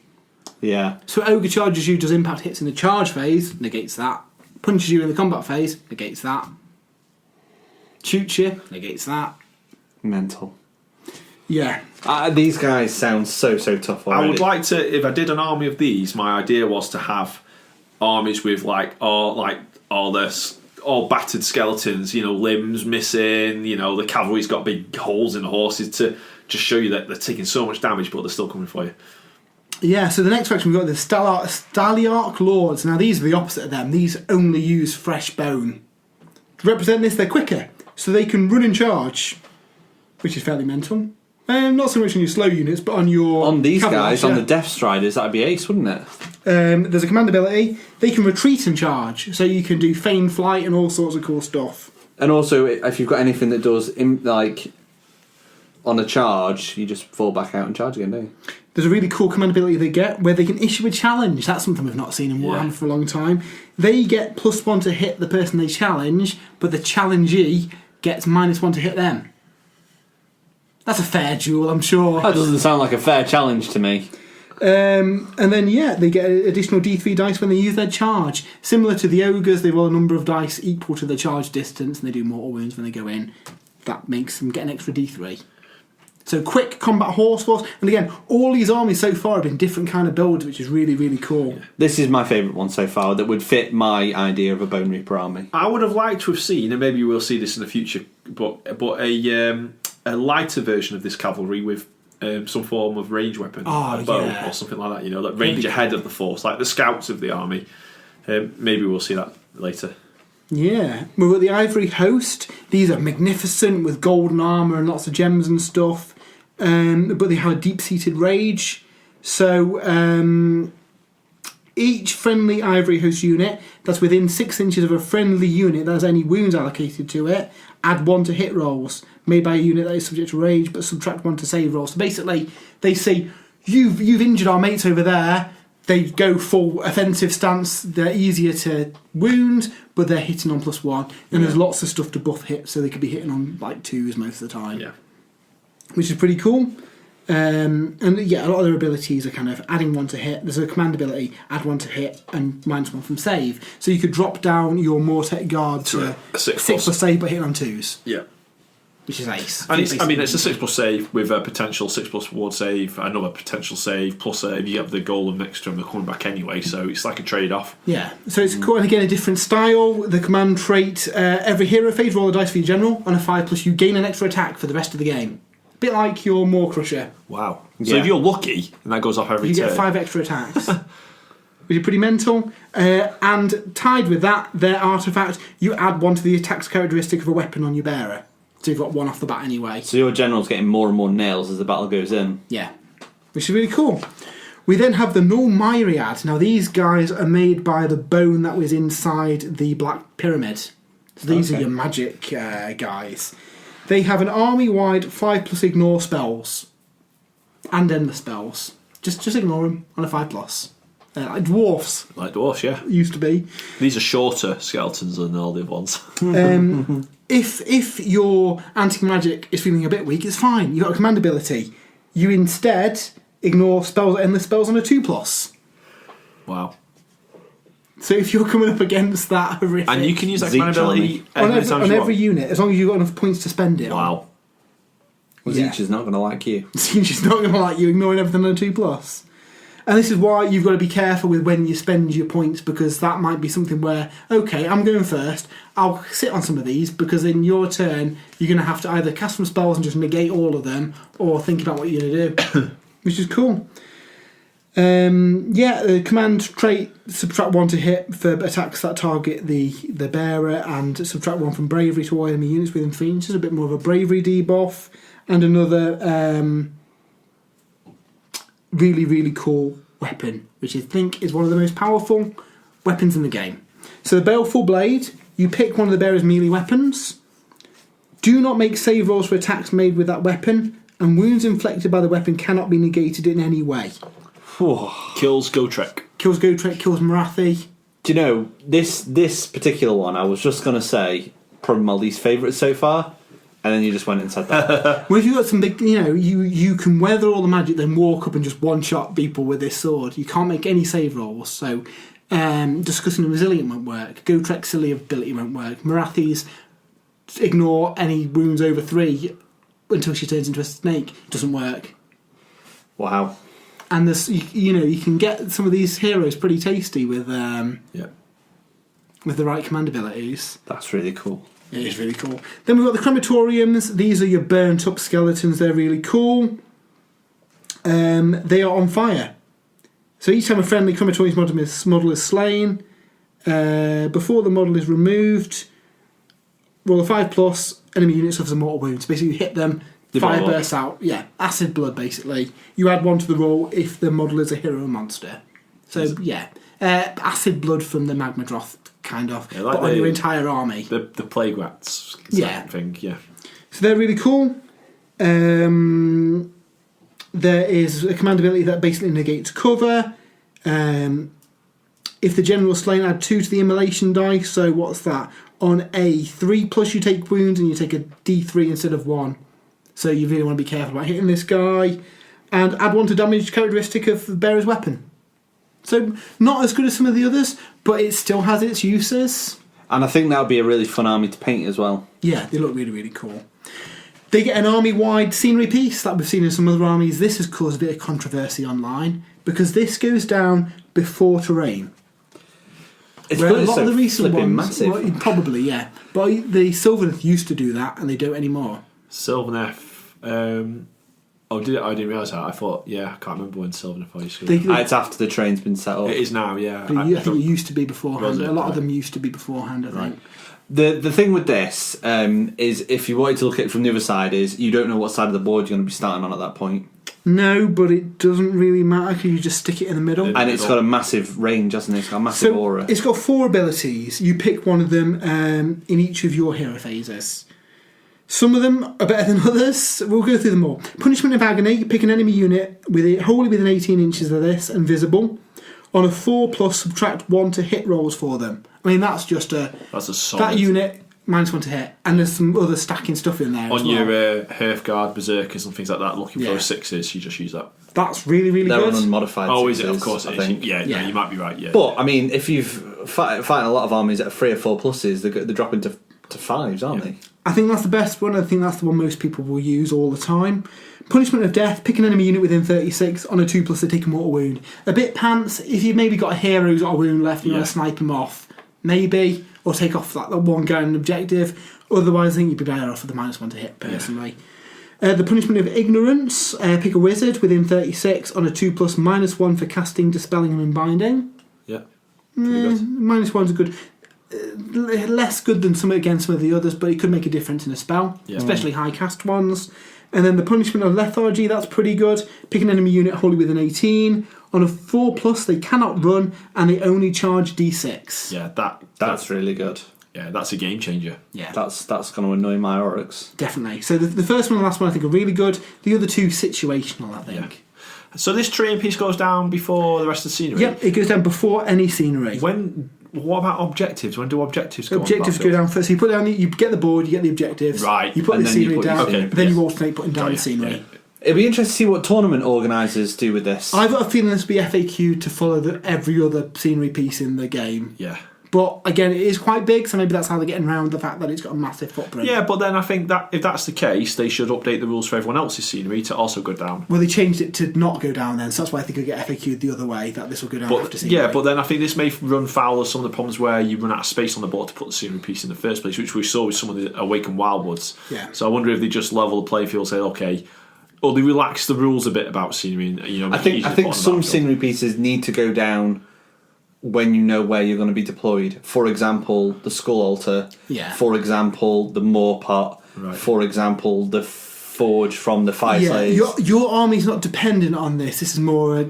Yeah. So Ogre charges you, does impact hits in the charge phase, negates that. Punches you in the combat phase, negates that. Shoots you, negates that. Mental. Yeah. These guys sound so tough already. I would like to, if I did an army of these, my idea was to have armies with all battered skeletons, limbs missing, the cavalry's got big holes in the horses to just show you that they're taking so much damage, but they're still coming for you. Yeah, so the next faction we've got the Ossiarch Lords. Now these are the opposite of them. These only use fresh bone. To represent this, they're quicker, so they can run and charge, which is fairly mental. Not so much on your slow units, but on your... On these guys, yeah. on the Death Striders, that'd be ace, wouldn't it? There's a command ability. They can retreat and charge, so you can do feign flight and all sorts of cool stuff. And also, if you've got anything that does, on a charge, you just fall back out and charge again, don't you? There's a really cool command ability they get where they can issue a challenge. That's something we've not seen in Warhammer for a long time. They get +1 to hit the person they challenge, but the challengee gets -1 to hit them. That's a fair duel, I'm sure. That doesn't sound like a fair challenge to me. And then, they get additional D3 dice when they use their charge. Similar to the Ogres, they roll a number of dice equal to their charge distance, and they do mortal wounds when they go in. That makes them get an extra D3. So quick combat horse force. And again, all these armies so far have been different kind of builds, which is really, really cool. Yeah. This is my favourite one so far that would fit my idea of a Bone Reaper army. I would have liked to have seen, and maybe we'll see this in the future, but a lighter version of this cavalry with some form of range weapon, a bow or something like that, that range ahead of the force, like the scouts of the army. Maybe we'll see that later. Yeah, we've got the Ivory Host. These are magnificent with golden armour and lots of gems and stuff, but they have a deep-seated rage. So each friendly Ivory Host unit that's within 6 inches of a friendly unit that has any wounds allocated to it, add 1 to hit rolls made by a unit that is subject to rage, but subtract 1 to save rolls. So basically, they say, you've injured our mates over there. They go full offensive stance. They're easier to wound, but they're hitting on +1. And there's lots of stuff to buff hit, so they could be hitting on 2s most of the time. Yeah, which is pretty cool. And a lot of their abilities are kind of adding 1 to hit. There's a command ability, add 1 to hit, and -1 from save. So you could drop down your Mortis Guard to a 6+ save, but hitting on 2s. Yeah. Which is ace. And it's a 6+ save with a potential 6+ ward save, another potential save, plus if you have the golem next to them, they're coming back anyway, so it's like a trade-off. Yeah, so it's cool, and again, a different style. The command trait, every hero phase, roll a dice for your general. On a 5+, you gain an extra attack for the rest of the game. Bit like your Maw Crusher. Wow. So if you're lucky, and that goes off every turn, you get 5 extra attacks. Which is pretty mental. And tied with that, their artifact, you add 1 to the attack's characteristic of a weapon on your bearer. So you've got 1 off the bat anyway. So your general's getting more and more nails as the battle goes in. Yeah. Which is really cool. We then have the Null Myriad. Now these guys are made by the bone that was inside the Black Pyramid. So these are your magic guys. They have an army-wide 5+ ignore spells. And endless spells. Just ignore them on a 5+. Like dwarfs. Like dwarfs, yeah. Used to be. These are shorter skeletons than all the other ones. If your anti-magic is feeling a bit weak, it's fine. You've got a command ability. You instead ignore spells, endless spells on a 2+. Wow. So if you're coming up against that horrific... And you can use that command ability on every unit, as long as you've got enough points to spend it on. Wow. Well, Zeech is not going to like you. Zeech is not going to like you ignoring everything on a 2+. And this is why you've got to be careful with when you spend your points, because that might be something where, okay, I'm going first, I'll sit on some of these, because in your turn, you're going to have to either cast some spells and just negate all of them, or think about what you're going to do. Which is cool. Command trait, subtract 1 to hit for attacks that target the bearer, and subtract 1 from bravery to all enemy units within 3 inches, a bit more of a bravery debuff, and another really, really cool weapon, which I think is one of the most powerful weapons in the game. So the Baleful Blade, you pick one of the bearer's melee weapons, do not make save rolls for attacks made with that weapon, and wounds inflicted by the weapon cannot be negated in any way. Kills Gotrek. Kills Gotrek, kills Marathi. Do you know, this particular one, I was just going to say, probably my least favourite so far, and then you just went and said that. Well, if you've got some big, you can weather all the magic, then walk up and just one-shot people with this sword. You can't make any save rolls, so Discussing and Resilient won't work. Gotrek's silly ability won't work. Marathi's ignore any wounds over 3 until she turns into a snake. Doesn't work. Wow. And this, you can get some of these heroes pretty tasty with the right command abilities. That's really cool. It is really cool. Then we've got the crematoriums. These are your burnt up skeletons. They're really cool. They are on fire. So each time a friendly crematorium model is slain, before the model is removed, roll a 5+, enemy unit suffers a mortal wound. So basically you hit them, fire bursts out. Yeah, acid blood basically. You add 1 to the roll if the model is a hero or monster. So yeah, acid blood from the Magma Droth kind of, but on your entire army. The plague rats thing, yeah. So they're really cool. There is a command ability that basically negates cover. If the general is slain, add 2 to the immolation dice. So what's that? On a 3+, you take wounds and you take a D3 instead of 1. So you really want to be careful about hitting this guy. And add 1 to damage characteristic of the bearer's weapon. So not as good as some of the others, but it still has its uses. And I think that would be a really fun army to paint as well. Yeah, they look really, really cool. They get an army-wide scenery piece that we've seen in some other armies. This has caused a bit of controversy online because this goes down before terrain. It's a lot of the recent ones, massive. Well, probably, yeah. But the Sylvaneth used to do that, and they don't anymore. Sylvaneth. I didn't realise that. I thought, I can't remember when Sylvaneth used to. It's after the train's been set up. It is now, yeah. But I think it used to be beforehand. A lot of them used to be beforehand, I think. The thing with this is, if you wanted to look at it from the other side, is you don't know what side of the board you're going to be starting on at that point. No, but it doesn't really matter because you just stick it in the middle. And it's got a massive range, hasn't it? It's got a massive aura. It's got 4 abilities. You pick one of them in each of your hero phases. Some of them are better than others. We'll go through them all. Punishment of Agony. You pick an enemy unit wholly within 18 inches of this and visible. On a 4+, subtract 1 to hit rolls for them. I mean, that's just that's a solid. That unit, -1 to hit. And there's some other stacking stuff in there on as well. your Hearthguard, Berserkers and things like that, looking for 6s, you just use that. That's really, really They're good. on unmodified 6s, is it? Of course it is. Yeah, no, you might be right, yeah. But, I mean, if you've fighting a lot of armies that are 3 or 4+, they're dropping to 5s, aren't they? I think that's the best one. I think that's the one most people will use all the time. Punishment of Death. Pick an enemy unit within 36. On a 2+, they take a mortal wound. A bit pants. If you've maybe got a hero who's got a wound left and you want to snipe him off, maybe. Or take off that one guy on an objective. Otherwise, I think you'd be better off with the -1 to hit, personally. The Punishment of Ignorance. Pick a wizard within 36. On a 2+, -1 for casting, dispelling and unbinding. Yeah. Good. -1's a good... less good than some of the others, but it could make a difference in a spell, especially high cast ones. And then the Punishment of Lethargy, that's pretty good. Pick an enemy unit wholly within 18. On a 4+, they cannot run, and they only charge D6. Yeah, that's really good. Yeah, that's a game changer. Yeah, that's going to annoy my Oryx. Definitely. So the first one and the last one I think are really good. The other 2 situational, I think. Yeah. So this terrain piece goes down before the rest of the scenery? Yep, it goes down before any scenery. What about objectives? When do objectives go Objectives on? go down first. So you put down you get the board, you get the objectives. Right. You put the scenery down, then you alternate putting down the scenery. Yeah. It'd be interesting to see what tournament organisers do with this. I've got a feeling this will be FAQ to follow every other scenery piece in the game. Yeah. But again, it is quite big, so maybe that's how they're getting around the fact that it's got a massive footprint. Yeah, but then I think that if that's the case, they should update the rules for everyone else's scenery to also go down. Well, they changed it to not go down then, so that's why I think it'll get FAQ'd the other way, that this will go down after scenery. Yeah, but then I think this may run foul of some of the problems where you run out of space on the board to put the scenery piece in the first place, which we saw with some of the Awakened Wildwoods. Yeah. So I wonder if they just level the playfield, say, okay, or they relax the rules a bit about scenery. I think some scenery pieces need to go down when you know where you're going to be deployed. For example, the Skull Altar. Yeah. For example, the Moor Pot. Right. For example, the Forge from the Fire Slaves. Your army's not dependent on this. This is more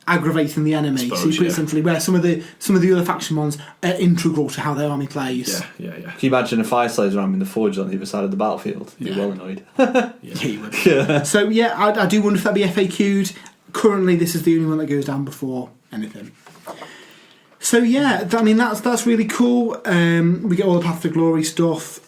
aggravating the enemy. So you put it centrally, where some of the other faction ones are integral to how their army plays. Yeah. Can you imagine a Fire Slaves ramming the Forge on the other side of the battlefield? You'd be well annoyed. Yeah, you would. Yeah. So I do wonder if that'd be FAQ'd. Currently, this is the only one that goes down before anything. So that's really cool. We get all the Path to Glory stuff.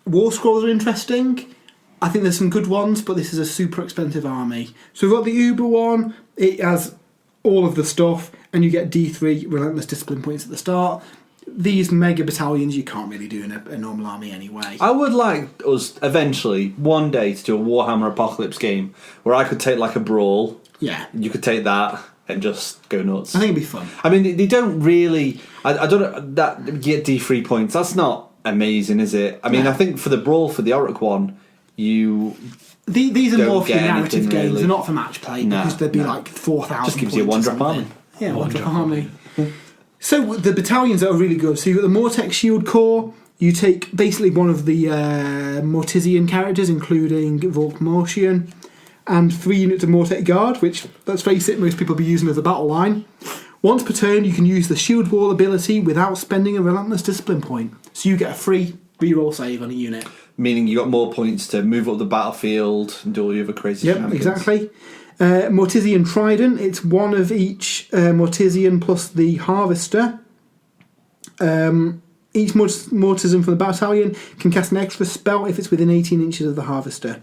War Scrolls are interesting. I think there's some good ones, but this is a super expensive army. So we've got the Uber one. It has all of the stuff, and you get D3 Relentless Discipline points at the start. These mega battalions you can't really do in a normal army anyway. I would like us eventually, one day, to do a Warhammer Apocalypse game where I could take like a Brawl. Yeah. You could take that and just go nuts. I think it'd be fun. I mean, they don't really... I don't know, that get D3 points, that's not amazing, is it? I mean, I think for the Brawl, for the Auric one, These are more for narrative games, really. they're not for match play, because there'd be like 4,000 just gives you a one-drop army. Yeah, one-drop army. So the battalions are really good. So you've got the Mortex Shield Corps. You take basically one of the Mortisian characters, including Volkmortian, and 3 units of Mortex Guard, which, let's face it, most people will be using as a battle line. Once per turn, you can use the Shield Wall ability without spending a Relentless Discipline point. So you get a free reroll save on a unit. Meaning you got more points to move up the battlefield and do all the other crazy shenanigans. Exactly. Mortisian Trident, it's one of each Mortisian plus the Harvester. Each Mortisian from the battalion can cast an extra spell if it's within 18 inches of the Harvester.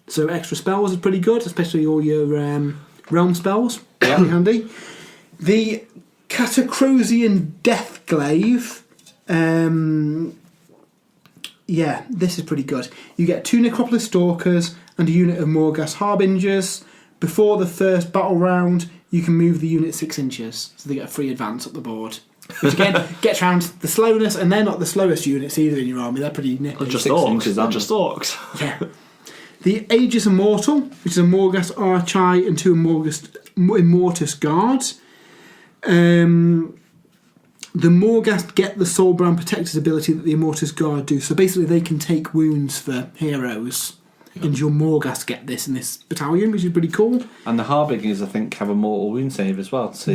So extra spells is pretty good, especially all your realm spells. Pretty handy. The Catacrosian Deathglaive. This is pretty good. You get 2 Necropolis Stalkers and a unit of Morghast Harbingers. Before the first battle round, you can move the unit 6 inches, so they get a free advance up the board. Which again gets around the slowness, and they're not the slowest units either in your army. They're pretty nippy. Just orcs, not just orcs. Yeah. The Aegis Immortal, which is a Morghast Archai and 2 Mortis Guard. The Morghast get the Soulbrand Protector's ability that the Immortis Guard do. So basically they can take wounds for heroes. Yep. And your Morghast get this in this battalion, which is pretty cool. And the Harbingers, I think, have a mortal wound save as well. So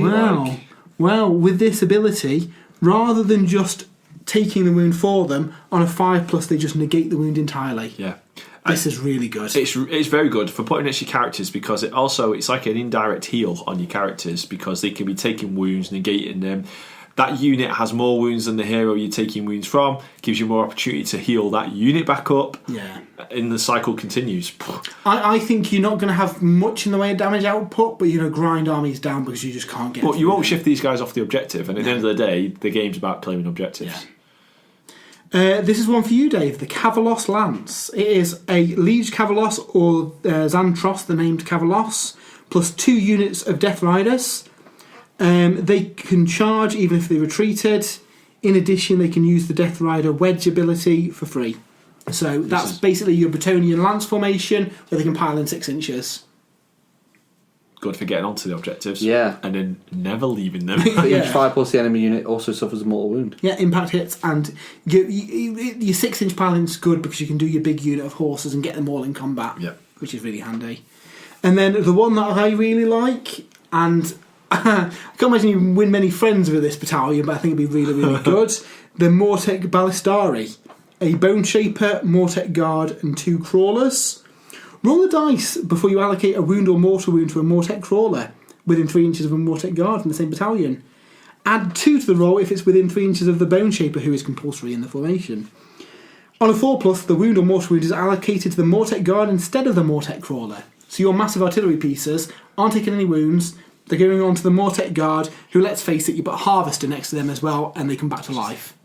Well, with this ability, rather than just taking the wound for them, on a 5+, they just negate the wound entirely. Yeah. This is really good. It's very good for putting next to your characters, because it's like an indirect heal on your characters, because they can be taking wounds, negating them. That unit has more wounds than the hero you're taking wounds from. Gives you more opportunity to heal that unit back up. Yeah. And the cycle continues. I think you're not going to have much in the way of damage output, but you're going to grind armies down because you just can't get. But you won't shift these guys off the objective, and at the end of the day, the game's about claiming objectives. Yeah. This is one for you, Dave. The Cavalos Lance. It is a Liege Cavalos or Xantros, the named Cavalos, plus 2 units of Death Riders. They can charge even if they retreated. In addition, they can use the Death Rider Wedge ability for free. So that's basically your Bretonnian Lance formation, where they can pile in 6 inches. Good for getting onto the objectives. Yeah. And then never leaving them. For each 5+ the enemy unit also suffers a mortal wound. Yeah, impact hits, and your 6-inch piling's good because you can do your big unit of horses and get them all in combat, which is really handy. And then the one that I really like, and I can't imagine you win many friends with this battalion, but I think it'd be really, really good. The Mortec Ballistari. A Bone Shaper, Mortec Guard, and 2 Crawlers. Roll the dice before you allocate a wound or mortal wound to a Mortec Crawler within 3 inches of a Mortec Guard in the same battalion. Add 2 to the roll if it's within 3 inches of the Bone Shaper, who is compulsory in the formation. On a 4+, the wound or mortal wound is allocated to the Mortec Guard instead of the Mortec Crawler. So your massive artillery pieces aren't taking any wounds. They're going on to the Mortec Guard, who, let's face it, you put a Harvester next to them as well, and they come back to life.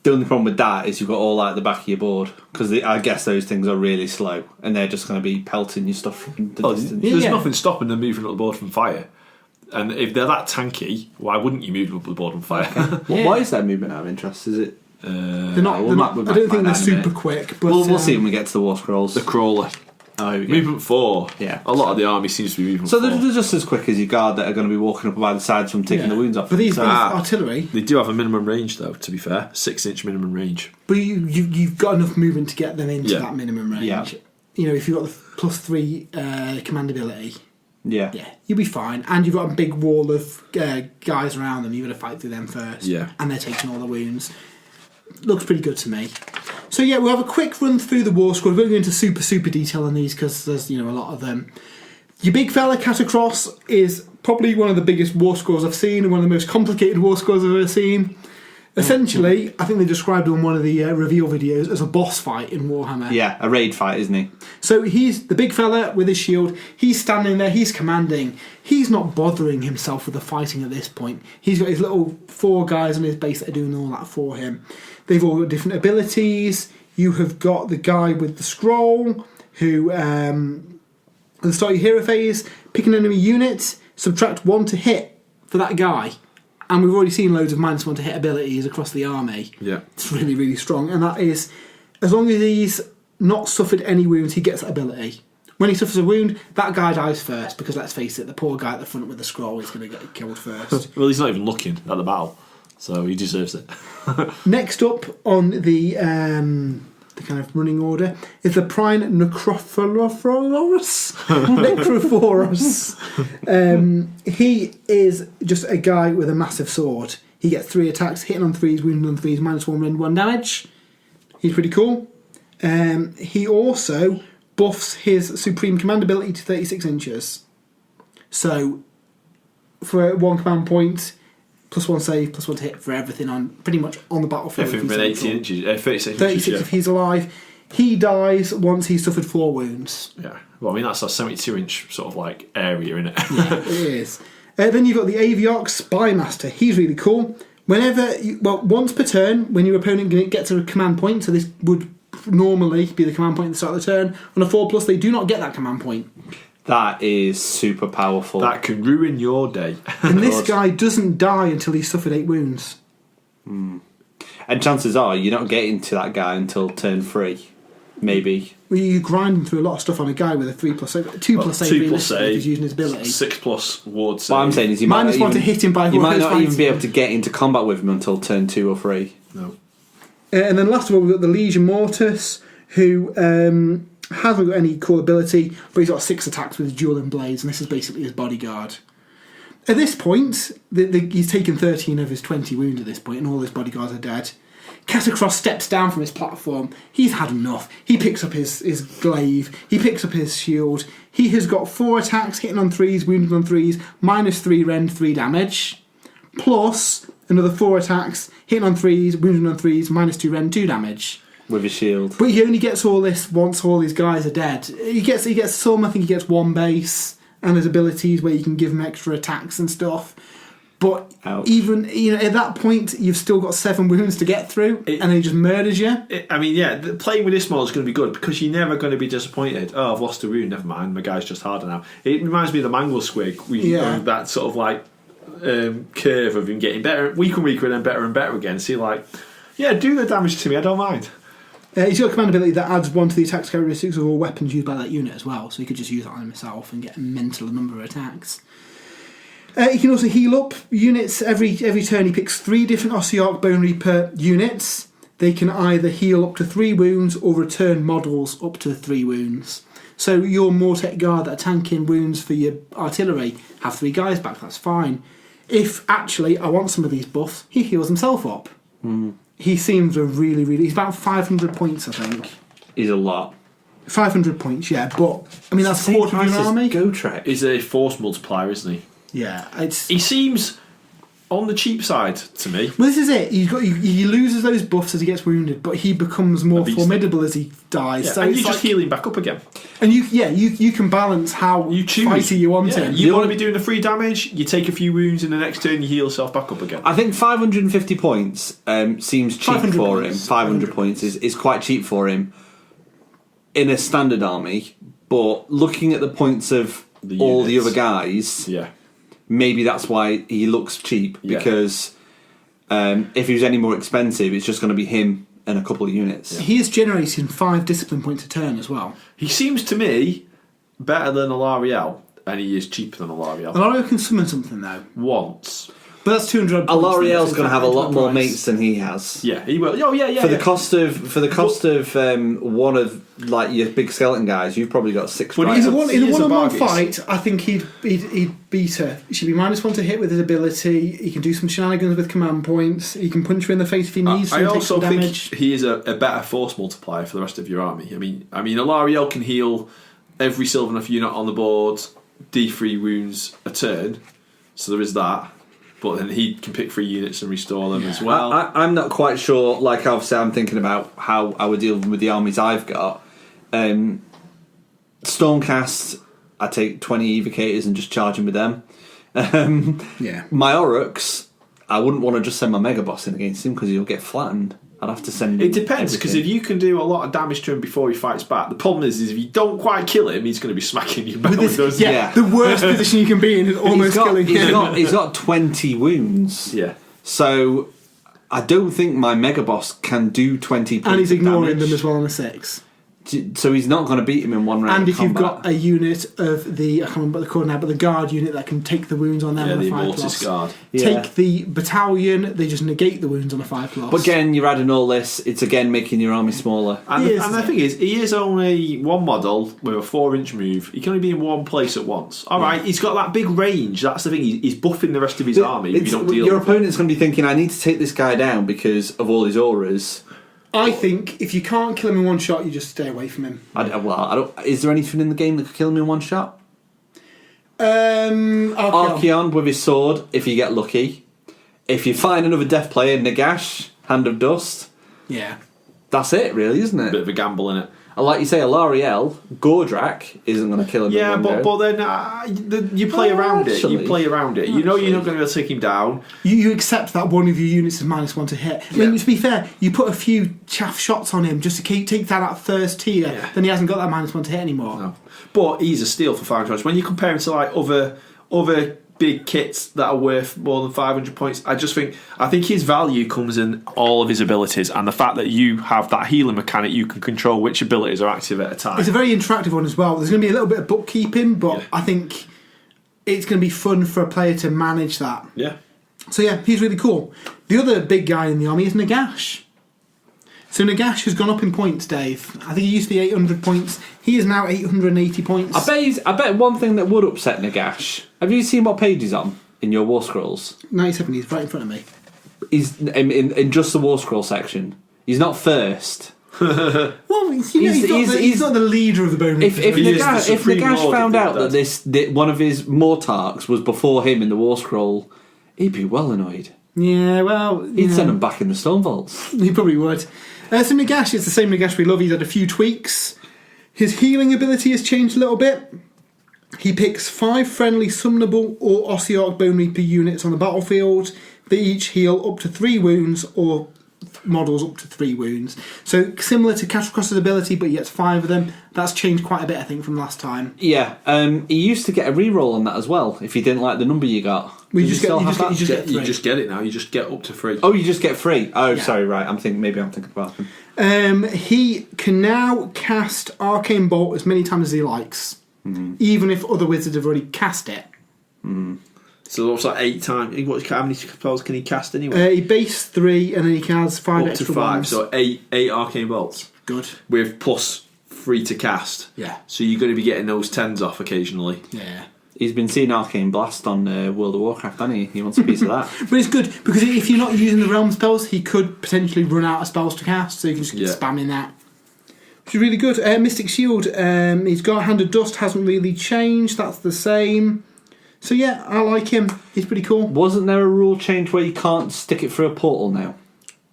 The only problem with that is you've got all like the back of your board, because I guess those things are really slow and they're just going to be pelting your stuff from the distance. There's nothing stopping them moving up the board from fire. And if they're that tanky, why wouldn't you move up the board from fire? Why is that movement out of interest? Is it? They're not. I don't think they're super quick. But we'll see when we get to the War Scrolls. The Crawler. Oh, here we go. Movement 4. Yeah. A lot of the army seems to be movement So 4. they're just as quick as your guard that are going to be walking up by the sides from taking the wounds off. But these artillery. They do have a minimum range, though, to be fair. 6-inch minimum range. But you've got enough movement to get them into Yeah. that minimum range. Yeah. You know, if you've got the +3 command ability, Yeah. you'll be fine. And you've got a big wall of guys around them. You've got to fight through them first. Yeah. And they're taking all the wounds. Looks pretty good to me. So yeah, we'll have a quick run through the war squad. We won't go into super detail on these because there's a lot of them. Your big fella Catacross is probably one of the biggest war squads I've seen and one of the most complicated war squads I've ever seen. Essentially, I think they described it on one of the reveal videos as a boss fight in Warhammer. Yeah, a raid fight, isn't he? So he's the big fella with his shield. He's standing there. He's commanding. He's not bothering himself with the fighting at this point. He's got his little 4 guys on his base that are doing all that for him. They've all got different abilities. You have got the guy with the scroll who, at the start of your hero phase, pick an enemy unit, subtract 1 to hit for that guy. And we've already seen loads of -1 to hit abilities across the army. Yeah. It's really, really strong. And that is, as long as he's not suffered any wounds, he gets that ability. When he suffers a wound, that guy dies first, because let's face it, the poor guy at the front with the scroll is going to get killed first. Well, he's not even looking at the battle, so he deserves it. Next up on the kind of running order is the Prime Necrophoros. He is just a guy with a massive sword. He gets 3 attacks, hitting on 3s, wounding on 3s, -1, rend 1 damage. He's pretty cool. He also buffs his Supreme Command ability to 36 inches. So, for 1 command point, +1 save, +1 to hit for everything on pretty much on the battlefield. If it's been 18 inches, 36 inches. 36 if he's alive. He dies once he's suffered 4 wounds. Yeah. Well, I mean, that's a 72-inch sort of like area, isn't it? Yeah, it is. Then you've got the Aviarch Spymaster. He's really cool. Once per turn, when your opponent gets a command point, so this would normally be the command point at the start of the turn, on a 4+, they do not get that command point. That is super powerful. That can ruin your day. And this guy doesn't die until he's suffered 8 wounds. And chances are you're not getting to that guy until turn 3. Maybe. Well, you grind him through a lot of stuff on a guy with a 3+ save, 2+ save, 2+ save, if he's using his ability. 6+ ward save. What I'm saying is you might not -1 to hit him by you might not even fighting. be able to get into combat with him until turn 2 or 3. No. And then last of all, we've got the Legion Mortis, who hasn't got any cool ability, but he's got 6 attacks with dueling blades, and this is basically his bodyguard. At this point, he's taken 13 of his 20 wounds at this point, and all his bodyguards are dead. Catacross steps down from his platform. He's had enough. He picks up his glaive. He picks up his shield. He has got 4 attacks, hitting on 3s, wounding on 3s, -3 rend, 3 damage. Plus another 4 attacks, hitting on 3s, wounding on 3s, -2 rend, 2 damage. With his shield. But he only gets all this once all these guys are dead. He gets some, I think he gets 1 base, and there's abilities where you can give him extra attacks and stuff. But Ouch. even at that point, you've still got 7 wounds to get through, and he just murders you. Playing with this model is going to be good because you're never going to be disappointed. Oh, I've lost a wound, never mind, my guy's just harder now. It reminds me of the Mangle Squig. That sort of like curve of him getting better, week and then better and better again. So you're like, yeah, do the damage to me, I don't mind. He's got a command ability that adds 1 to the attack characteristics of all weapons used by that unit as well, so he could just use that on himself and get a mental number of attacks. He can also heal up units every turn. He picks 3 different Ossiarch Bonereaper units. They can either heal up to 3 wounds or return models up to 3 wounds. So your Mortis Guard that are tanking wounds for your artillery have 3 guys back, that's fine. If actually I want some of these buffs, he heals himself up. He seems he's about 500 points, I think. He's a lot. 500 points, yeah, but I mean that's a quarter of your army. Gotrek. He's a force multiplier, isn't he? Yeah, he seems on the cheap side to me. Well, this is it. He loses those buffs as he gets wounded, but he becomes more formidable as he dies. Yeah, so and you just heal him back up again. And you can balance how you choose. fighty you want him. You want to be doing the free damage. You take a few wounds in the next turn. You heal yourself back up again. I think 550 points seems cheap for him. 500 points is quite cheap for him in a standard army. But looking at the points of all the other guys, maybe that's why he looks cheap, because if he was any more expensive, it's just going to be him and a couple of units. He is generating 5 discipline points a turn as well. He seems to me better than Alariel, and he is cheaper than Alariel. Alariel can summon something though. Once. But that's 200 points. Alariel's going to have a lot more mates than he has. Yeah, he will. Oh, yeah. For the cost of one of like your big skeleton guys, you've probably got 6. In a one-on-one fight, I think he'd beat her. He should be -1 to hit with his ability. He can do some shenanigans with command points. He can punch her in the face if he needs to. I also think damage. he is a better force multiplier for the rest of your army. I mean, Alariel can heal every Sylvaneth unit on the board, D3 wounds a turn. So there is that. But then he can pick 3 units and restore them as well. I'm not quite sure. Like, obviously, I'm thinking about how I would deal with the armies I've got. Stormcast, I take 20 evocators and just charge him with them. My Aurochs, I wouldn't want to just send my Mega Boss in against him because he'll get flattened. I'd have to send him. It depends, because if you can do a lot of damage to him before he fights back, the problem is if you don't quite kill him, he's going to be smacking you back with those. Yeah, the worst position you can be in is almost killing him. He's got 20 wounds. Yeah. So I don't think my Mega Boss can do 20 points and he's ignoring damage. them as well on a 6. So he's not going to beat him in one round. And if of you've combat. got a unit of the, I can't remember what they're called now, but the guard unit that can take the wounds on them on a 5+. Mortis Guard. Take the battalion, they just negate the wounds on a 5+. But again, you're adding all this, it's again making your army smaller. And the thing is, he is only one model with a 4-inch move. He can only be in one place at once. Alright, he's got that big range. That's the thing, he's buffing the rest of his army if you don't deal your with opponent's going to be thinking, I need to take this guy down because of all his auras. I think if you can't kill him in one shot, you just stay away from him. I don't. Is there anything in the game that could kill him in one shot? Archeon with his sword, if you get lucky. If you find another death player, Nagash, Hand of Dust. Yeah. That's it, really, isn't it? a bit of a gamble in it. And like you say, Alariel, Gordrak isn't going to kill him. Yeah, in one but go. then you play around it. You play around it. You know you're not going to be able to take him down. You accept that one of your units is -1 to hit. I mean, to be fair, you put a few chaff shots on him just to take down that first tier, then he hasn't got that -1 to hit anymore. No. But he's a steal for 500 points. When you compare him to like other big kits that are worth more than 500 points, I think his value comes in all of his abilities and the fact that you have that healing mechanic. You can control which abilities are active at a time. It's a very interactive one as well. There's going to be a little bit of bookkeeping, but I think it's going to be fun for a player to manage that. Yeah. So yeah, he's really cool. The other big guy in the army is Nagash. So Nagash has gone up in points, Dave. I think he used to be 800 points. He is now 880 points. I bet one thing that would upset Nagash. Have you seen what page he's on in your War Scrolls? 97, he's right in front of me. He's in just the War Scroll section. He's not first. Well, he's not the leader of the Bone If Reapers. Nagash found out that one of his Mortarchs was before him in the War Scroll, he'd be well annoyed. Yeah, well... He'd send him back in the Stone Vaults. He probably would. So Nagash is the same Nagash we love. He's had a few tweaks. His healing ability has changed a little bit. He picks 5 friendly summonable or Ossiarch Bonereaper units on the battlefield. They each heal up to 3 wounds or models up to 3 wounds. So similar to Catacross's ability, but he gets 5 of them. That's changed quite a bit, I think, from last time. Yeah, he used to get a reroll on that as well if you didn't like the number you got. You just get 3. You just get it now. You just get up to 3. Oh, you just get 3. Oh, yeah. Sorry, right. Maybe I'm thinking about them. He can now cast Arcane Bolt as many times as he likes, even if other wizards have already cast it. So it's like 8 times. How many spells can he cast anyway? He base 3 and then he has 5 up extra to 5, ones. so 8 arcane bolts. Good. With plus 3 to cast. Yeah. So you're going to be getting those 10s off occasionally. Yeah. He's been seeing Arcane Blast on World of Warcraft, hasn't he? He wants a piece of that. But it's good, because if you're not using the realm spells, he could potentially run out of spells to cast, so you can just keep spamming that. Which is really good. Mystic Shield, he's got Hand of Dust, hasn't really changed, that's the same. So yeah, I like him. He's pretty cool. Wasn't there a rule change where you can't stick it through a portal now?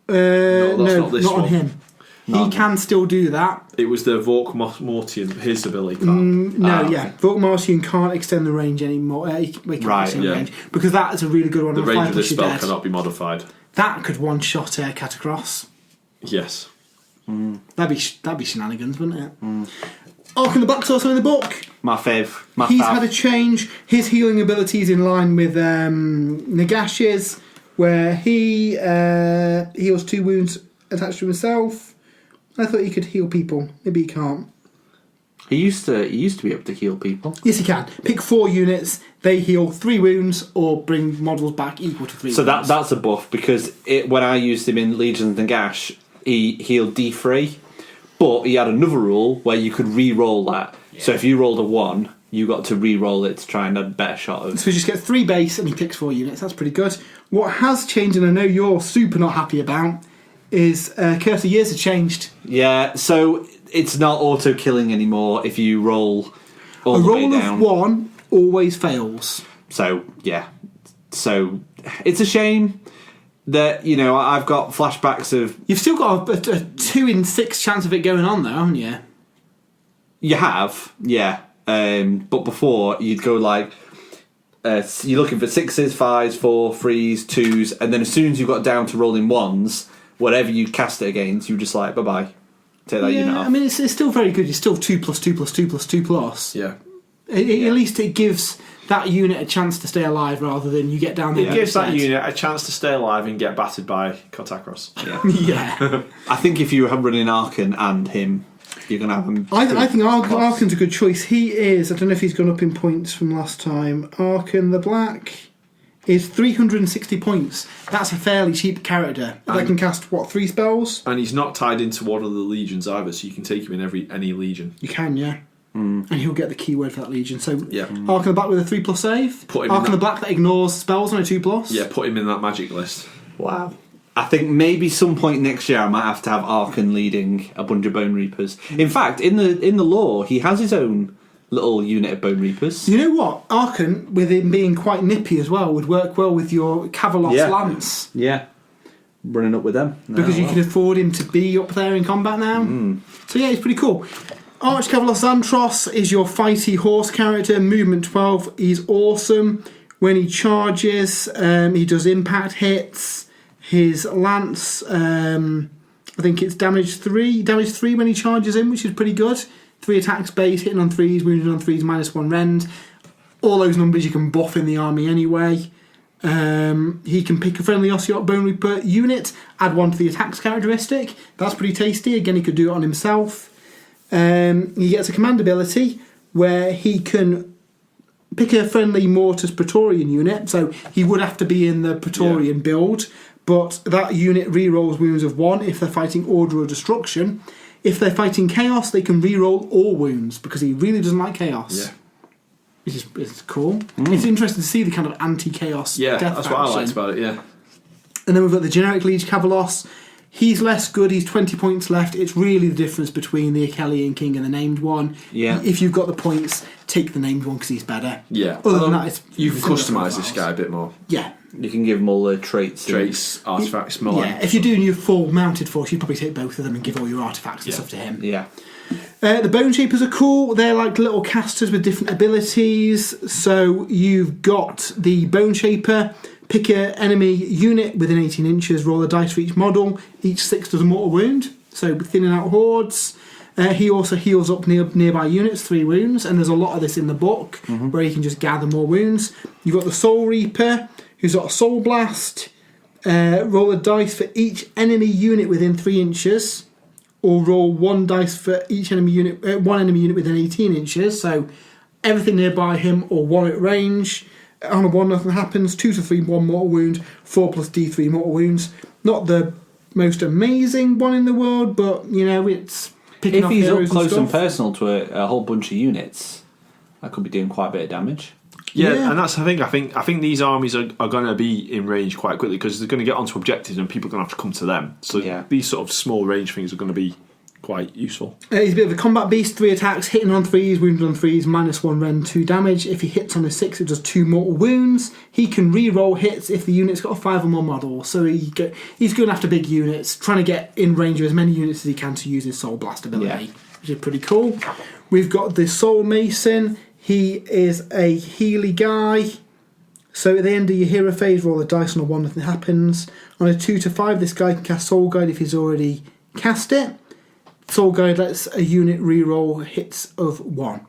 No, not on him. No. He can still do that. It was the Vork-Mortian, his ability card. Vork-Mortian can't extend the range anymore. He can't extend the range, because that is a really good one. The range of this spell cannot be modified. That could one-shot Catacross. Yes. That'd be shenanigans, wouldn't it? Ark in the Box also in the book. My fave. He's had a change. His healing ability is in line with Nagash's, where he heals 2 wounds attached to himself. I thought he could heal people. Maybe he can't. He used to be able to heal people. Yes, he can. Pick 4 units. They heal 3 wounds or bring models back equal to 3 So wounds. that's a buff, because when I used him in Legions and Nagash, he healed D3, but he had another rule where you could re-roll that. Yeah. So if you rolled a 1, you got to re-roll it to try and have a better shot of. So he just gets 3 base and he picks 4 units. That's pretty good. What has changed, and I know you're super not happy about, is Curse of Years have changed. Yeah, so it's not auto-killing anymore if you roll all the way down. A roll of 1 always fails. So, yeah. So, it's a shame that, I've got flashbacks of... You've still got a 2 in 6 chance of it going on, though, haven't you? You have, yeah. But before, you'd go like... you're looking for 6s, 5s, 4, 3s, 2s, and then as soon as you got down to rolling 1s, whatever you cast it against, you were just like, bye-bye. Take that unit off. I mean, it's still very good. It's still 2 plus 2 plus 2 plus 2 plus. Yeah. At least it gives that unit a chance to stay alive rather than you get down there. It gives that unit a chance to stay alive and get battered by Kotakros. Yeah. Yeah. I think if you were running Arkan and him, you're going to have him. I think Arkan's a good choice. He is, I don't know if he's gone up in points from last time. Arkan the Black is 360 points. That's a fairly cheap character. That can cast, 3 spells? And he's not tied into one of the legions either, so you can take him in any legion. You can, yeah. And he'll get the keyword for that legion. So, yeah. Arkan the Black with a 3+ save. Put him Arkan the Black that ignores spells on a 2+. Yeah, put him in that magic list. Wow. I think maybe some point next year I might have to have Arkan leading a bunch of Bone Reapers. In fact, in the lore, he has his own little unit of Bone Reapers. You know what? Arkan, with him being quite nippy as well, would work well with your Kavalos Lance. Yeah. Running up with them. Because you can afford him to be up there in combat now. So yeah, it's pretty cool. Arch Kavalos Xantros is your fighty horse character, movement 12. He's awesome. When he charges, he does impact hits. His lance, I think it's damage 3 when he charges in, which is pretty good. 3 attacks base, hitting on 3s, wounded on 3s, -1 rend. All those numbers you can buff in the army anyway. He can pick a friendly Ossiarch Bonereaper unit, add 1 to the attacks characteristic. That's pretty tasty. Again, he could do it on himself. He gets a command ability where he can pick a friendly Mortis Praetorian unit, so he would have to be in the Praetorian build, but that unit re-rolls wounds of 1 if they're fighting Order or Destruction. If they're fighting Chaos, they can re-roll all wounds, because he really doesn't like Chaos. Yeah. Which is cool. It's interesting to see the kind of anti-Chaos death that's faction. what I liked about it, yeah. And then we've got the generic Liege Kavalos. He's less good, he's 20 points left. It's really the difference between the Achelian King and the named one. Yeah. If you've got the points, take the named one because he's better. Yeah. Other than that, you can customise this guy a bit more. Yeah. You can give them all the traits, artifacts, Yeah, if you're doing your full mounted force, you'd probably take both of them and give all your artifacts and stuff to him. Yeah. The Bone Shapers are cool. They're like little casters with different abilities. So you've got the Bone Shaper. Pick an enemy unit within 18 inches, roll a dice for each model. Each 6 does a mortal wound, so thinning out hordes. He also heals up nearby units, 3 wounds, and there's a lot of this in the book, where you can just gather more wounds. You've got the Soul Reaper, who's got a Soul Blast. Roll a dice for each enemy unit within 3 inches, or roll 1 dice for each enemy unit, one enemy unit within 18 inches, so everything nearby him or 1 at range. On a 1, nothing happens. 2 to 3, 1 mortal wound. 4 plus D3 mortal wounds. Not the most amazing one in the world, but it's picking if off he's up heroes close and stuff. personal to a whole bunch of units, that could be doing quite a bit of damage. Yeah, and that's the thing. I think these armies are going to be in range quite quickly because they're going to get onto objectives and people are going to have to come to them. So these sort of small range things are going to be quite useful. He's a bit of a combat beast. 3 attacks, hitting on 3s, wounded on 3s, -1 rend, 2 damage. If he hits on a 6, it does 2 mortal wounds. He can re-roll hits if the unit's got a 5 or more model. So he's going after big units, trying to get in range of as many units as he can to use his Soul Blast ability, which is pretty cool. We've got the Soul Mason. He is a Healy guy. So at the end of your hero phase, roll a dice on a 1, nothing happens. On a 2 to 5, this guy can cast Soul Guide if he's already cast it. Soul Guide lets a unit re-roll hits of 1.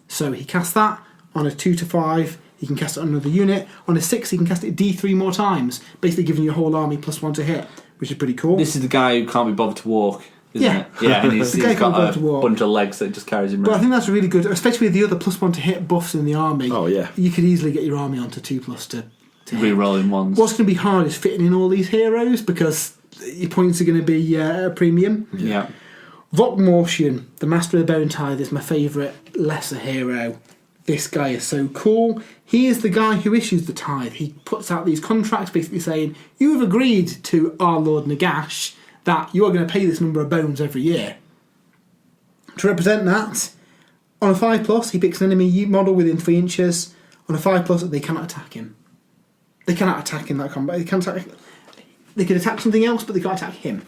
So he casts that. On a 2 to 5, he can cast it on another unit. On a 6, he can cast it D3 more times, basically giving your whole army +1 to hit. which is pretty cool. This is the guy who can't be bothered to walk, isn't Yeah. it? Yeah, and he's got a bunch of legs that just carries him around. But I think that's really good, especially with the other +1 to hit buffs in the army. Oh, yeah. You could easily get your army onto 2+ to hit. Re-rolling ones. What's going to be hard is fitting in all these heroes because your points are going to be a premium. Yeah. Vokmortian, the Master of the Bone Tithe, is my favourite lesser hero. This guy is so cool. He is the guy who issues the tithe. He puts out these contracts basically saying, you have agreed to our Lord Nagash that you are going to pay this number of bones every year. To represent that, on a 5+, he picks an enemy model within 3 inches. On a 5+, they cannot attack him. They cannot attack in that combat. They can attack something else, but they can't attack him.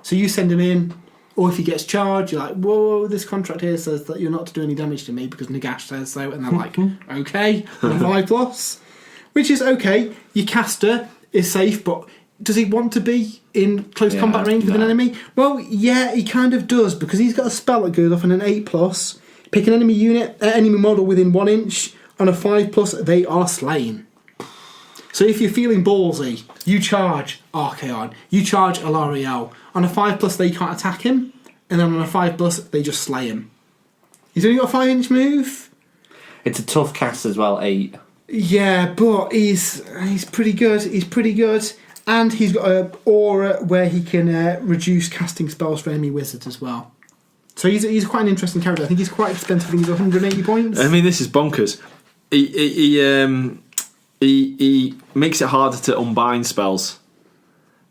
So you send him in, or if he gets charged, you're like, whoa, this contract here says that you're not to do any damage to me because Nagash says so. And they're like, okay, on a 5+. Which is okay. Your caster is safe, but does he want to be in close combat range with an enemy? Well, yeah, he kind of does, because he's got a spell that goes off in an 8+. Pick an enemy unit, enemy model within 1 inch. On a 5+, they are slain. So if you're feeling ballsy, you charge Archaon, you charge Alariel. On a 5+, they can't attack him, and then on a 5+, they just slay him. He's only got a 5-inch move. It's a tough cast as well, 8. Yeah, but he's pretty good. He's pretty good, and he's got an aura where he can reduce casting spells for enemy wizards as well. So he's quite an interesting character. I think he's quite expensive. I think he's 180 points. I mean, this is bonkers. He makes it harder to unbind spells.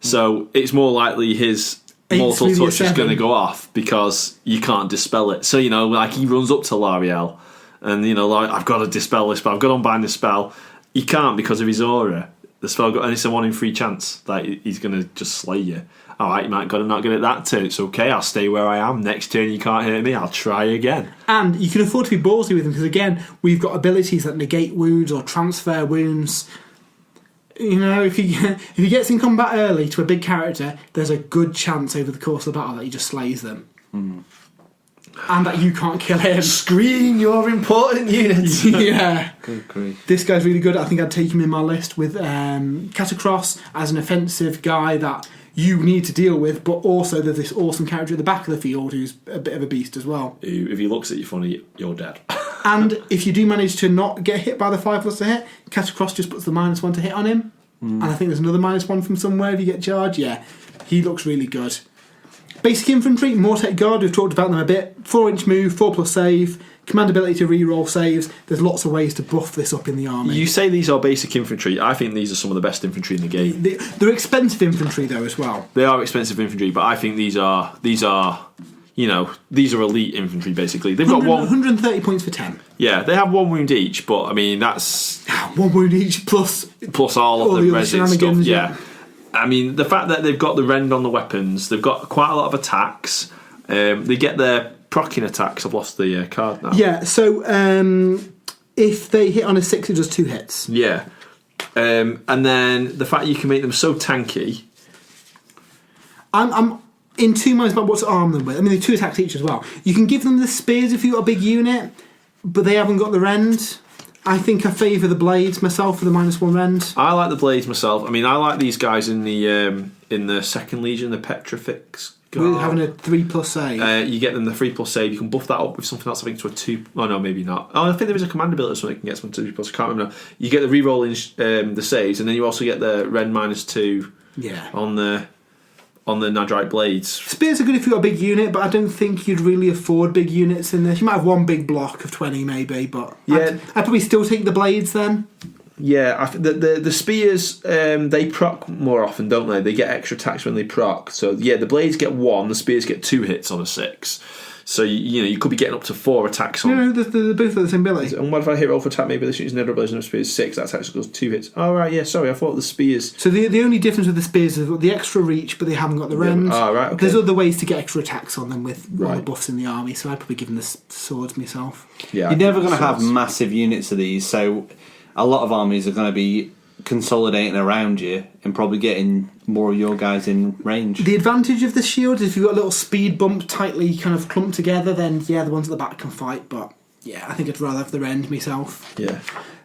So it's more likely his mortal touch is going to go off because you can't dispel it. So, like he runs up to Lariel and, like, I've got to dispel this spell, I've got to unbind this spell. He can't because of his aura. The spell and it's a 1 in 3 chance that he's going to just slay you. Alright, you might got to not get it that turn. It's okay, I'll stay where I am. Next turn you can't hit me, I'll try again. And you can afford to be ballsy with him because, again, we've got abilities that negate wounds or transfer wounds. If he gets in combat early to a big character, there's a good chance over the course of the battle that he just slays them. And that you can't kill him. Screen your important units. Yeah. Good grief. This guy's really good. I think I'd take him in my list with Catacross as an offensive guy that you need to deal with, but also there's this awesome character at the back of the field who's a bit of a beast as well. If he looks at you funny, you're dead. And if you do manage to not get hit by the 5+ to hit, Catacross just puts the -1 to hit on him. And I think there's another -1 from somewhere if you get charged. Yeah, he looks really good. Basic infantry, Mortis Guard, we've talked about them a bit. 4-inch move, 4+ save, command ability to reroll saves. There's lots of ways to buff this up in the army. You say these are basic infantry. I think these are some of the best infantry in the game. They're expensive infantry though as well. They are expensive infantry, but I think these are elite infantry basically. They've got 130 points for 10. Yeah, they have 1 wound each, but I mean that's 1 wound each plus all of the resin stuff. Yeah. I mean, the fact that they've got the rend on the weapons, they've got quite a lot of attacks. They get their procking attacks. I've lost the card now. Yeah, so if they hit on a 6, it does 2 hits. Yeah. And then the fact you can make them so tanky. I'm in 2 minds about what to arm them with. I mean, they're 2 attacks each as well. You can give them the spears if you've got a big unit, but they haven't got the rend. I think I favour the blades myself for the -1 rend. I like the blades myself. I mean, I like these guys in the Second Legion, the Petrifix. We're having a 3+ save. You get them the 3+ save. You can buff that up with something else. I think to a 2. Oh no, maybe not. Oh, I think there is a command ability so it can get some 2+. I can't remember. You get the re-rolling the saves, and then you also get the rend -2. Yeah. On the Nadrite blades. Spears are good if you've got a big unit, but I don't think you'd really afford big units in this. You might have 1 big block of 20 maybe, but yeah. I'd probably still take the blades then. Yeah, the spears, they proc more often, don't they? They get extra attacks when they proc. So yeah, the blades get 1, the spears get 2 hits on a 6. So you could be getting up to 4 attacks on. No, they're both of the same ability. And what if I hit roll for attack? Maybe this is Nether Blades and Spears 6. That actually goes 2 hits. Oh right, yeah. Sorry, I thought the spears. So the only difference with the spears is the extra reach, but they haven't got the rend. Oh right. Okay. There's other ways to get extra attacks on them with all the buffs in the army. So I'd probably give them the swords myself. Yeah, you're never going to have massive units of these, so a lot of armies are going to be consolidating around you and probably getting more of your guys in range. The advantage of the shield is if you've got a little speed bump tightly kind of clumped together, then yeah, the ones at the back can fight, but yeah, I think I'd rather have the rend myself. Yeah.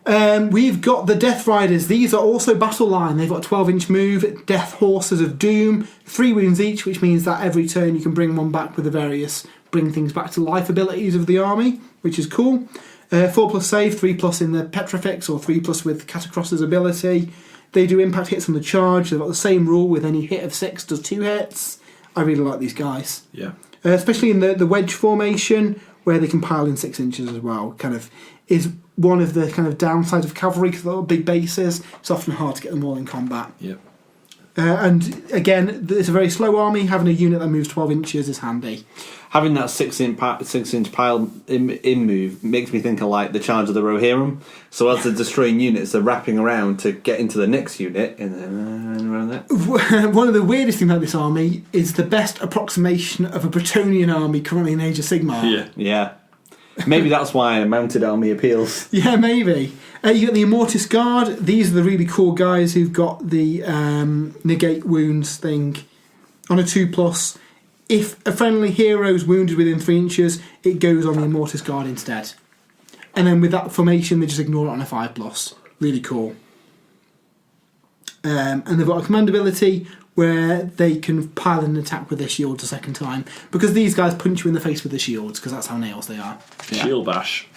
We've got the Death Riders. These are also battle line. They've got a 12-inch move, Death Horses of Doom, 3 wounds each, which means that every turn you can bring one back with the various bring things back to life abilities of the army, which is cool. 4+ save, 3+ in the Petrifix, or 3+ with Catacross's ability. They do impact hits on the charge. They've got the same rule with any hit of 6 does 2 hits. I really like these guys. Yeah. Especially in the wedge formation, where they can pile in 6 inches as well. Kind of is one of the kind of downsides of cavalry, because they're all big bases. It's often hard to get them all in combat. Yeah. And again, it's a very slow army. Having a unit that moves 12 inches is handy. Having that 6-inch pile in move makes me think of like the charge of the Rohirrim. So as they're destroying units, they're wrapping around to get into the next unit and then around that. One of the weirdest things about this army is the best approximation of a Bretonnian army currently in Age of Sigmar. Yeah. Maybe that's why a mounted army appeals. Yeah, maybe. You got the Mortis Guard. These are the really cool guys who've got the negate wounds thing on a 2+. If a friendly hero is wounded within 3 inches, it goes on the Mortis Guard instead. And then with that formation, they just ignore it on a 5+. Really cool. And they've got a command ability where they can pile an attack with their shields a second time, because these guys punch you in the face with the shields, because that's how nails they are. Yeah. Shield bash.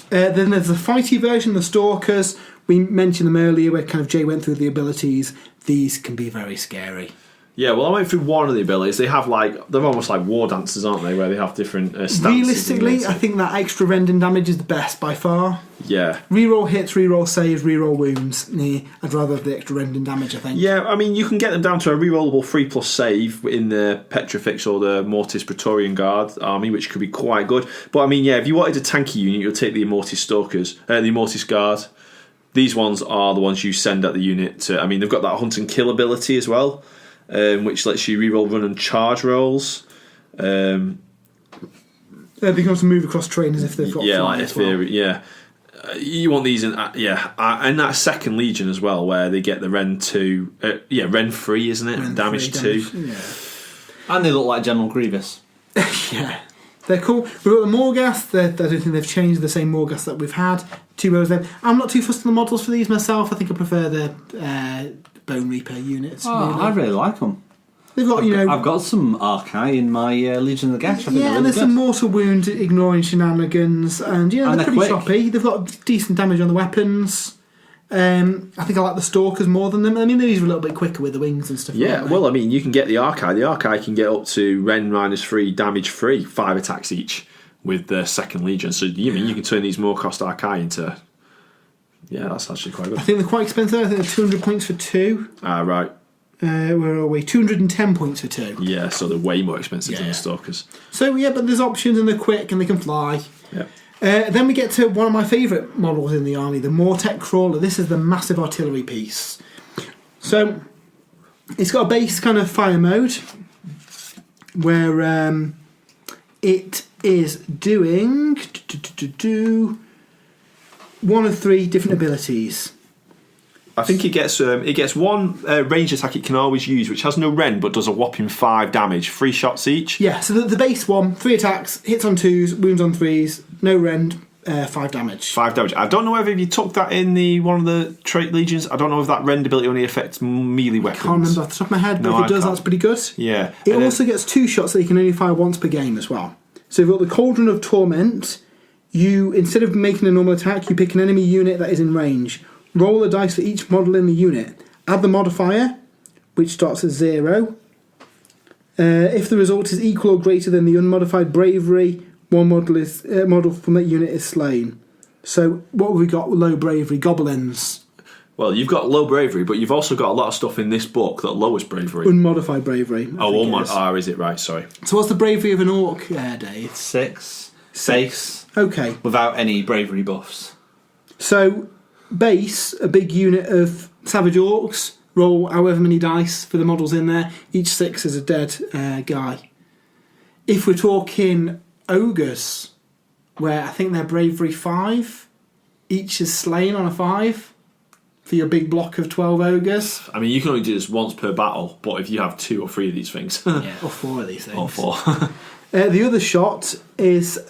Then there's the fighty version, the Stalkers. We mentioned them earlier, where kind of Jay went through the abilities. These can be very scary. Yeah, well, I went through one of the abilities. They have they're almost like war dancers, aren't they? Where they have different stances. Realistically, I think that extra rending damage is the best by far. Yeah. Reroll hits, reroll saves, reroll wounds. I'd rather have the extra rending damage, I think. Yeah, I mean, you can get them down to a rerollable 3+ save in the Petrifix or the Mortis Praetorian Guard army, which could be quite good. But I mean, yeah, if you wanted a tanky unit, you'll take the Mortis Stalkers, the Mortis Guard. These ones are the ones you send at the unit to. I mean, they've got that hunt and kill ability as well. Which lets you reroll run and charge rolls. They can move across terrain as if they've got like you want these in and that second legion as well, where they get the Ren 2, Ren 3, isn't it? Ren damage 2. Yeah. And they look like General Grievous. Yeah, they're cool. We've got the Morghast. I don't think they've changed the same Morghast that we've had. 2 rows there. I'm not too fussed on the models for these myself. I think I prefer the Bone Reaper units. I really like them. They've got, I've got some Archai in my Legion of the Gash. And there's some mortal wound ignoring shenanigans, and they're pretty quick. choppy. They've got decent damage on the weapons. I think I like the Stalkers more than them. I mean, these are a little bit quicker with the wings and stuff. Yeah, well, I mean, you can get the Archai. The Archai can get up to Ren -3, damage 3, 5 attacks each with the second legion. So you can turn these more cost Archai into. Yeah, that's actually quite good. I think they're quite expensive. I think they're 200 points for 2. Right. Where are we? 210 points for 2. Yeah, so they're way more expensive than the Stalkers. So, but there's options, and they're quick, and they can fly. Yeah. Then we get to one of my favourite models in the army, the Mortec Crawler. This is the massive artillery piece. So, it's got a base kind of fire mode, where it is doing 1 of 3 different abilities. I think it gets one ranged attack it can always use, which has no rend but does a whopping 5 damage, 3 shots each. Yeah, so the base one, 3 attacks, hits on 2s, wounds on 3s, no rend, 5 damage. 5 damage. I don't know whether you took that in one of the trait legions. I don't know if that rend ability only affects melee weapons. I can't remember off the top of my head, but if it does, that's pretty good. Yeah. It also gets 2 shots that you can only fire once per game as well. So you've got the Cauldron of Torment. You, instead of making a normal attack, you pick an enemy unit that is in range. Roll a dice for each model in the unit. Add the modifier, which starts at 0. If the result is equal or greater than the unmodified bravery, one model from that unit is slain. So what have we got with low bravery? Goblins. Well, you've got low bravery, but you've also got a lot of stuff in this book that lowers bravery. Unmodified bravery. Is it? Right, sorry. So what's the bravery of an orc, Dave? 6. Okay. Without any bravery buffs. So, base, a big unit of savage orcs, roll however many dice for the models in there. Each 6 is a dead guy. If we're talking ogres, where I think they're bravery 5, each is slain on a 5 for your big block of 12 ogres. I mean, you can only do this once per battle, but if you have 2 or 3 of these things. Or 4 of these things. Or 4. The other shot is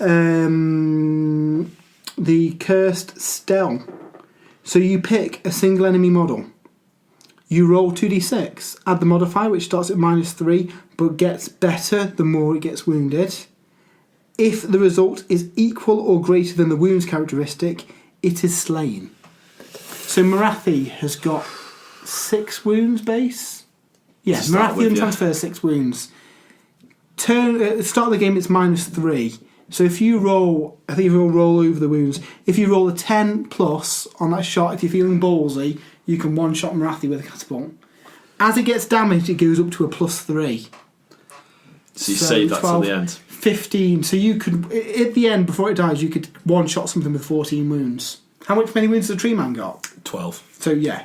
the Cursed Stell. So you pick a single enemy model. You roll 2d6, add the modifier, which starts at -3, but gets better the more it gets wounded. If the result is equal or greater than the wounds characteristic, it is slain. So Morathi has got 6 wounds base. Yes, Morathi and transfers 6 wounds. Start of the game, it's -3. So if you roll, I think you'll roll over the wounds. If you roll a 10 plus on that shot, if you're feeling ballsy, you can one-shot Morathi with a catapult. As it gets damaged, it goes up to a +3. So you save that till the end. 15. So you could, at the end, before it dies, you could one-shot something with 14 wounds. How many wounds has the tree man got? 12. So yeah.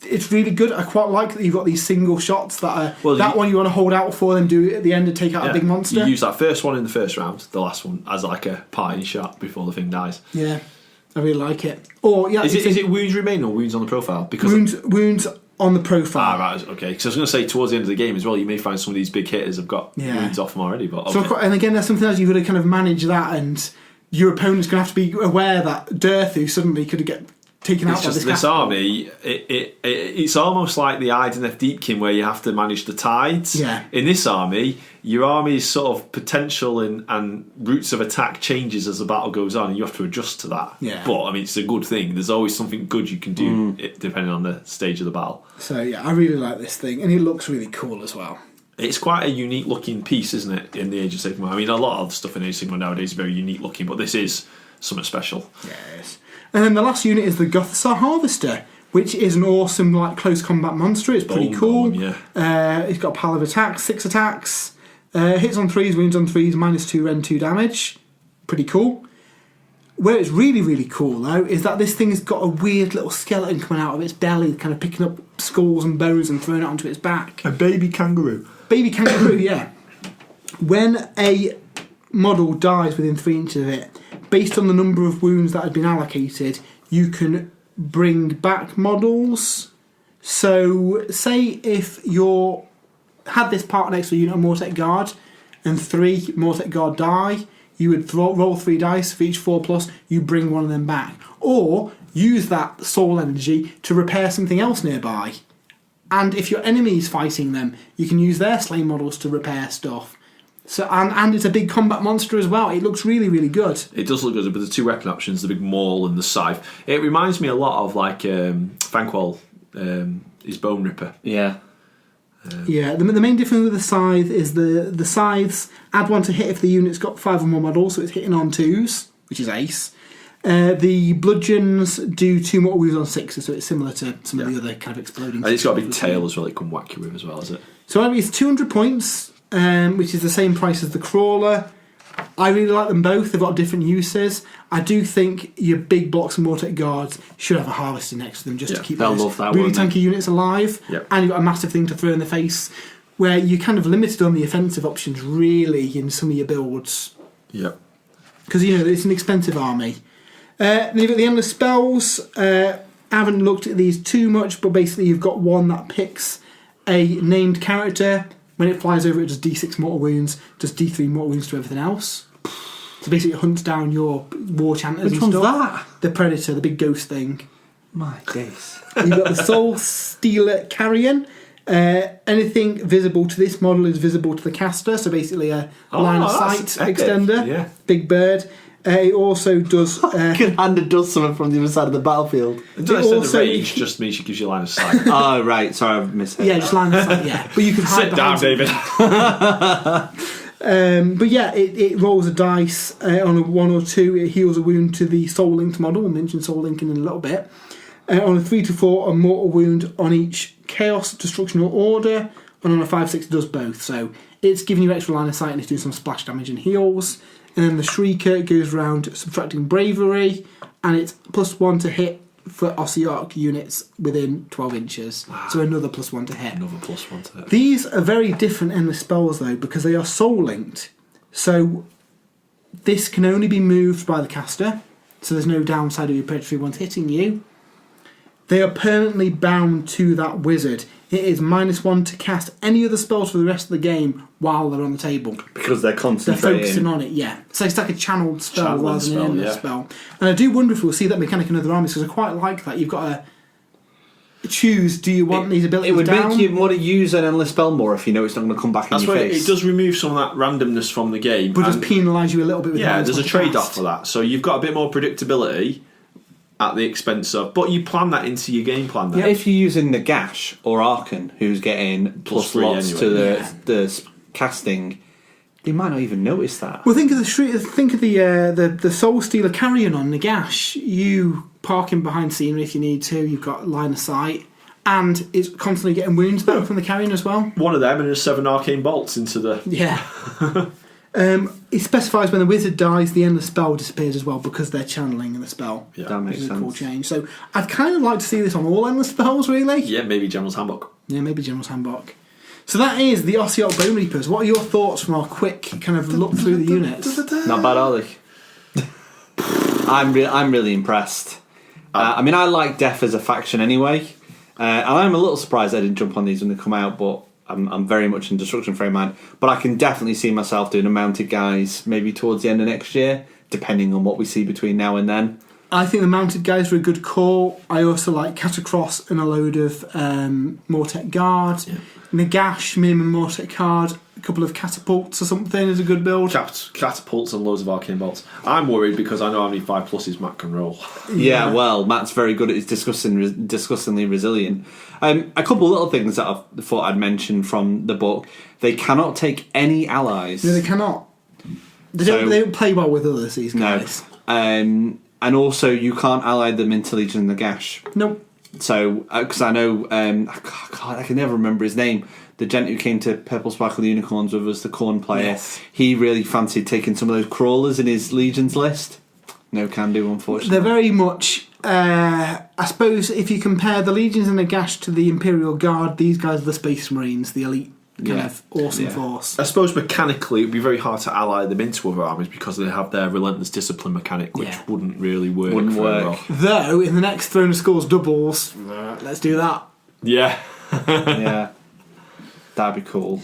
It's really good. I quite like that you've got these single shots that are... one you want to hold out for, then do it at the end and take out a big monster. You use that first one in the first round, the last one, as like a parting shot before the thing dies. Yeah, I really like it. Or Is it wounds remain or wounds on the profile? Because wounds on the profile. Right, okay. Because I was going to say, towards the end of the game as well, you may find some of these big hitters have got wounds off them already. But okay. And again, that's something else you've got to kind of manage that, and your opponent's going to have to be aware that Durthu suddenly could get taken out by this army. It's almost like the Ideneth Deepkin, where you have to manage the tides. Yeah. In this army, your army's sort of potential and routes of attack changes as the battle goes on, and you have to adjust to that. Yeah. But I mean, it's a good thing. There's always something good you can do depending on the stage of the battle. So yeah, I really like this thing, and it looks really cool as well. It's quite a unique looking piece, isn't it, in the Age of Sigmar? I mean, a lot of stuff in Age of Sigmar nowadays is very unique looking, but this is something special. Yes. And then the last unit is the Gotha Harvester, which is an awesome close combat monster. It's pretty cool. It's got a pile of attacks, 6 attacks, hits on 3s, wounds on 3s, -2 rend 2 damage. Pretty cool. Where it's really, really cool though is that this thing's got a weird little skeleton coming out of its belly, kind of picking up skulls and bones and throwing it onto its back. A baby kangaroo. Baby kangaroo, yeah. When a model dies within 3 inches of it, based on the number of wounds that had been allocated, you can bring back models. So, say if you had this part next to a unit of Mortis Guard, and 3 Mortis Guard die, you would roll 3 dice for each 4+, you bring one of them back. Or use that soul energy to repair something else nearby. And if your enemy's fighting them, you can use their slain models to repair stuff. So and it's a big combat monster as well. It looks really, really good. It does look good, but the 2 weapon options, the big maul and the scythe. It reminds me a lot of like Fanqual, his Bone Ripper. Yeah. The main difference with the scythe is the scythes add 1 to hit if the unit's got 5 or more models, so it's hitting on 2s, which is ace. The bludgeons do 2 more wounds on 6s, so it's similar to some of the other kind of exploding. And it's got a big tail as well, it can whack you with as well, is it? So it's 200 points, which is the same price as the crawler. I really like them both. They've got different uses. I do think your big blocks of Mortis Guards should have a harvester next to them just to keep those really tanky units alive. Yep. And you've got a massive thing to throw in the face, where you're kind of limited on the offensive options really in some of your builds. Yep. Because it's an expensive army. Then you've got the endless spells. I haven't looked at these too much, but basically you've got one that picks a named character. When it flies over, it does D6 mortal wounds, does D3 mortal wounds to everything else. So basically it hunts down your war chanters and stuff. Which one's that? The Predator, the big ghost thing. My days. You've got the Soul Stealer Carrion. Anything visible to this model is visible to the caster, so basically a line of sight extender. Yeah. Big bird. It also does... Good-handed does something from the other side of the battlefield. It also range just means she gives you line of sight. Oh, right. Sorry, I've missed that. Yeah, just line of sight, yeah. But you can hide Sit down, David. But yeah, it rolls a dice on a 1 or 2. It heals a wound to the Soul Linked model. We'll mention Soul Linking in a little bit. On a 3 to 4, a mortal wound on each Chaos, Destruction or Order. And on a 5-6, it does both. So it's giving you extra line of sight and it's doing some splash damage and heals. And then the Shrieker goes around subtracting bravery, and it's +1 to hit for Ossiarch units within 12 inches. Wow. So another +1 to hit. Another +1 to hit. These are very different endless spells though, because they are soul linked. So this can only be moved by the caster, so there's no downside of your predatory ones hitting you. They are permanently bound to that wizard. it is -1 to cast any other spells for the rest of the game while they're on the table. Because they're They're concentrating. focusing on it, yeah. So it's like a channeled spell Channeling rather than an spell, endless yeah. spell. And I do wonder if we'll see that mechanic in other armies, because I quite like that. You've got to choose, do you want these abilities It would down? make you want to use an endless spell more if you know it's not going to come back That's in your why face. it does remove some of that randomness from the game. But and- does penalise you a little bit with Yeah, minus there's a one to trade-off cast. for that. So you've got a bit more predictability at the expense of... But you plan that into your game plan then. If you're using Nagash or Arkan, who's getting plus +3 lots anyway. to Yeah. the casting, they might not even notice that. Well, think of the Soul Stealer carrion on Nagash. You park him behind scenery if you need to. You've got line of sight, and it's constantly getting wounds back from the carrion as well. One of them and 7 arcane bolts into the... Yeah. It specifies when the wizard dies, the endless spell disappears as well because they're channeling the spell. Yeah. That Which makes is a cool sense. change. So I'd kind of like to see this on all endless spells, really. Yeah, maybe General's Handbook. Yeah, maybe General's Handbook. So that is the Ossiarch Bonereapers. What are your thoughts from our quick kind of look through the units? Not bad, are they? I'm really impressed. I mean, I like Death as a faction anyway, and I'm a little surprised I didn't jump on these when they come out. But I'm very much in Destruction Frame Mind. But I can definitely see myself doing a mounted guys maybe towards the end of next year, depending on what we see between now and then. I think the mounted guys are a good call. I also like Catacross and a load of Mortis Guard. Yeah. Nagash, minimum Mortis card. A couple of catapults or something is a good build. Catapults and loads of arcane bolts. I'm worried because I know how many 5+s Matt can roll. Yeah, well, Matt's very good at his disgustingly resilient. A couple of little things that I thought I'd mention from the book. They cannot take any allies. No, they cannot. They don't play well with others, these No. guys. And also, you can't ally them into Legion of Nagash. Nope. So, because I know, I can never remember his name. The gent who came to Purple Sparkle Unicorns with us, the corn player, Yes. he really fancied taking some of those crawlers in his Legions list. No can do, unfortunately. They're very much, I suppose, if you compare the Legions and Nagash to the Imperial Guard, these guys are the Space Marines, the elite kind Yeah. of awesome Yeah. force. I suppose mechanically it would be very hard to ally them into other armies because they have their Relentless Discipline mechanic, which Yeah. wouldn't really work. Wouldn't very work. well. Though, in the next Throne of Skulls doubles, let's do that. Yeah. Yeah. That'd be cool.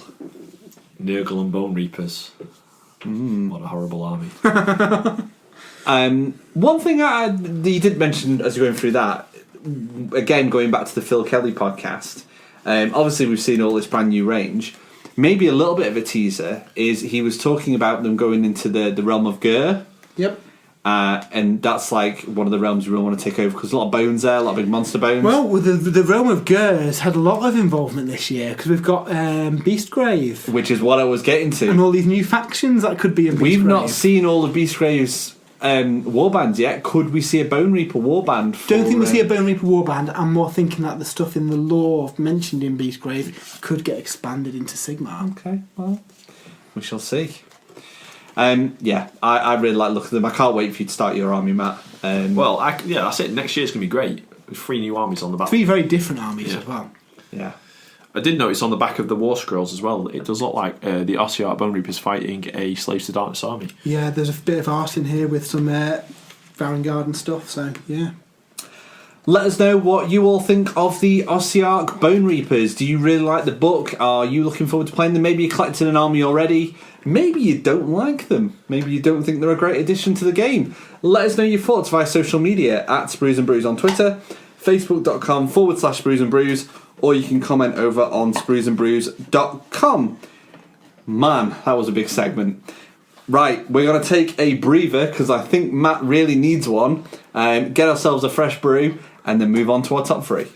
Nurgle and Bone Reapers. What a horrible army. One thing that you did mention as you're going through that, again, going back to the Phil Kelly podcast, obviously we've seen all this brand new range. Maybe a little bit of a teaser is he was talking about them going into the realm of Gur. Yep. And that's like one of the realms we really want to take over because a lot of bones there, a lot of big monster bones. Well, the realm of Gur's had a lot of involvement this year because we've got Beastgrave which is what I was getting to. and all these new factions that could be in Beastgrave. We've not seen all of Beastgrave's warbands yet. Could we see a Bone Reaper warband? Don't think we see a Bone Reaper warband. I'm more thinking that the stuff in the lore mentioned in Beastgrave could get expanded into Sigmar. Okay, well, we shall see. Yeah, I really like looking at them. I can't wait for you to start your army, Matt. Well, that's it. Next year's going to be great. With 3 new armies on the back. Three very different armies Yeah. as well. Yeah. I did notice on the back of the War Scrolls as well, it does look like the Ossiarch Bone Reapers fighting a Slaves to Darkness army. Yeah, there's a bit of art in here with some Varangard and stuff, so yeah. Let us know what you all think of the Ossiarch Bone Reapers. Do you really like the book? Are you looking forward to playing them? Maybe you're collecting an army already. Maybe you don't like them. Maybe you don't think they're a great addition to the game. Let us know your thoughts via social media at Sprues and Brews on Twitter, facebook.com/Sprues and Brews, or you can comment over on spruesandbrews.com. Man, that was a big segment. Right, we're going to take a breather because I think Matt really needs one. Get ourselves a fresh brew and then move on to our top 3.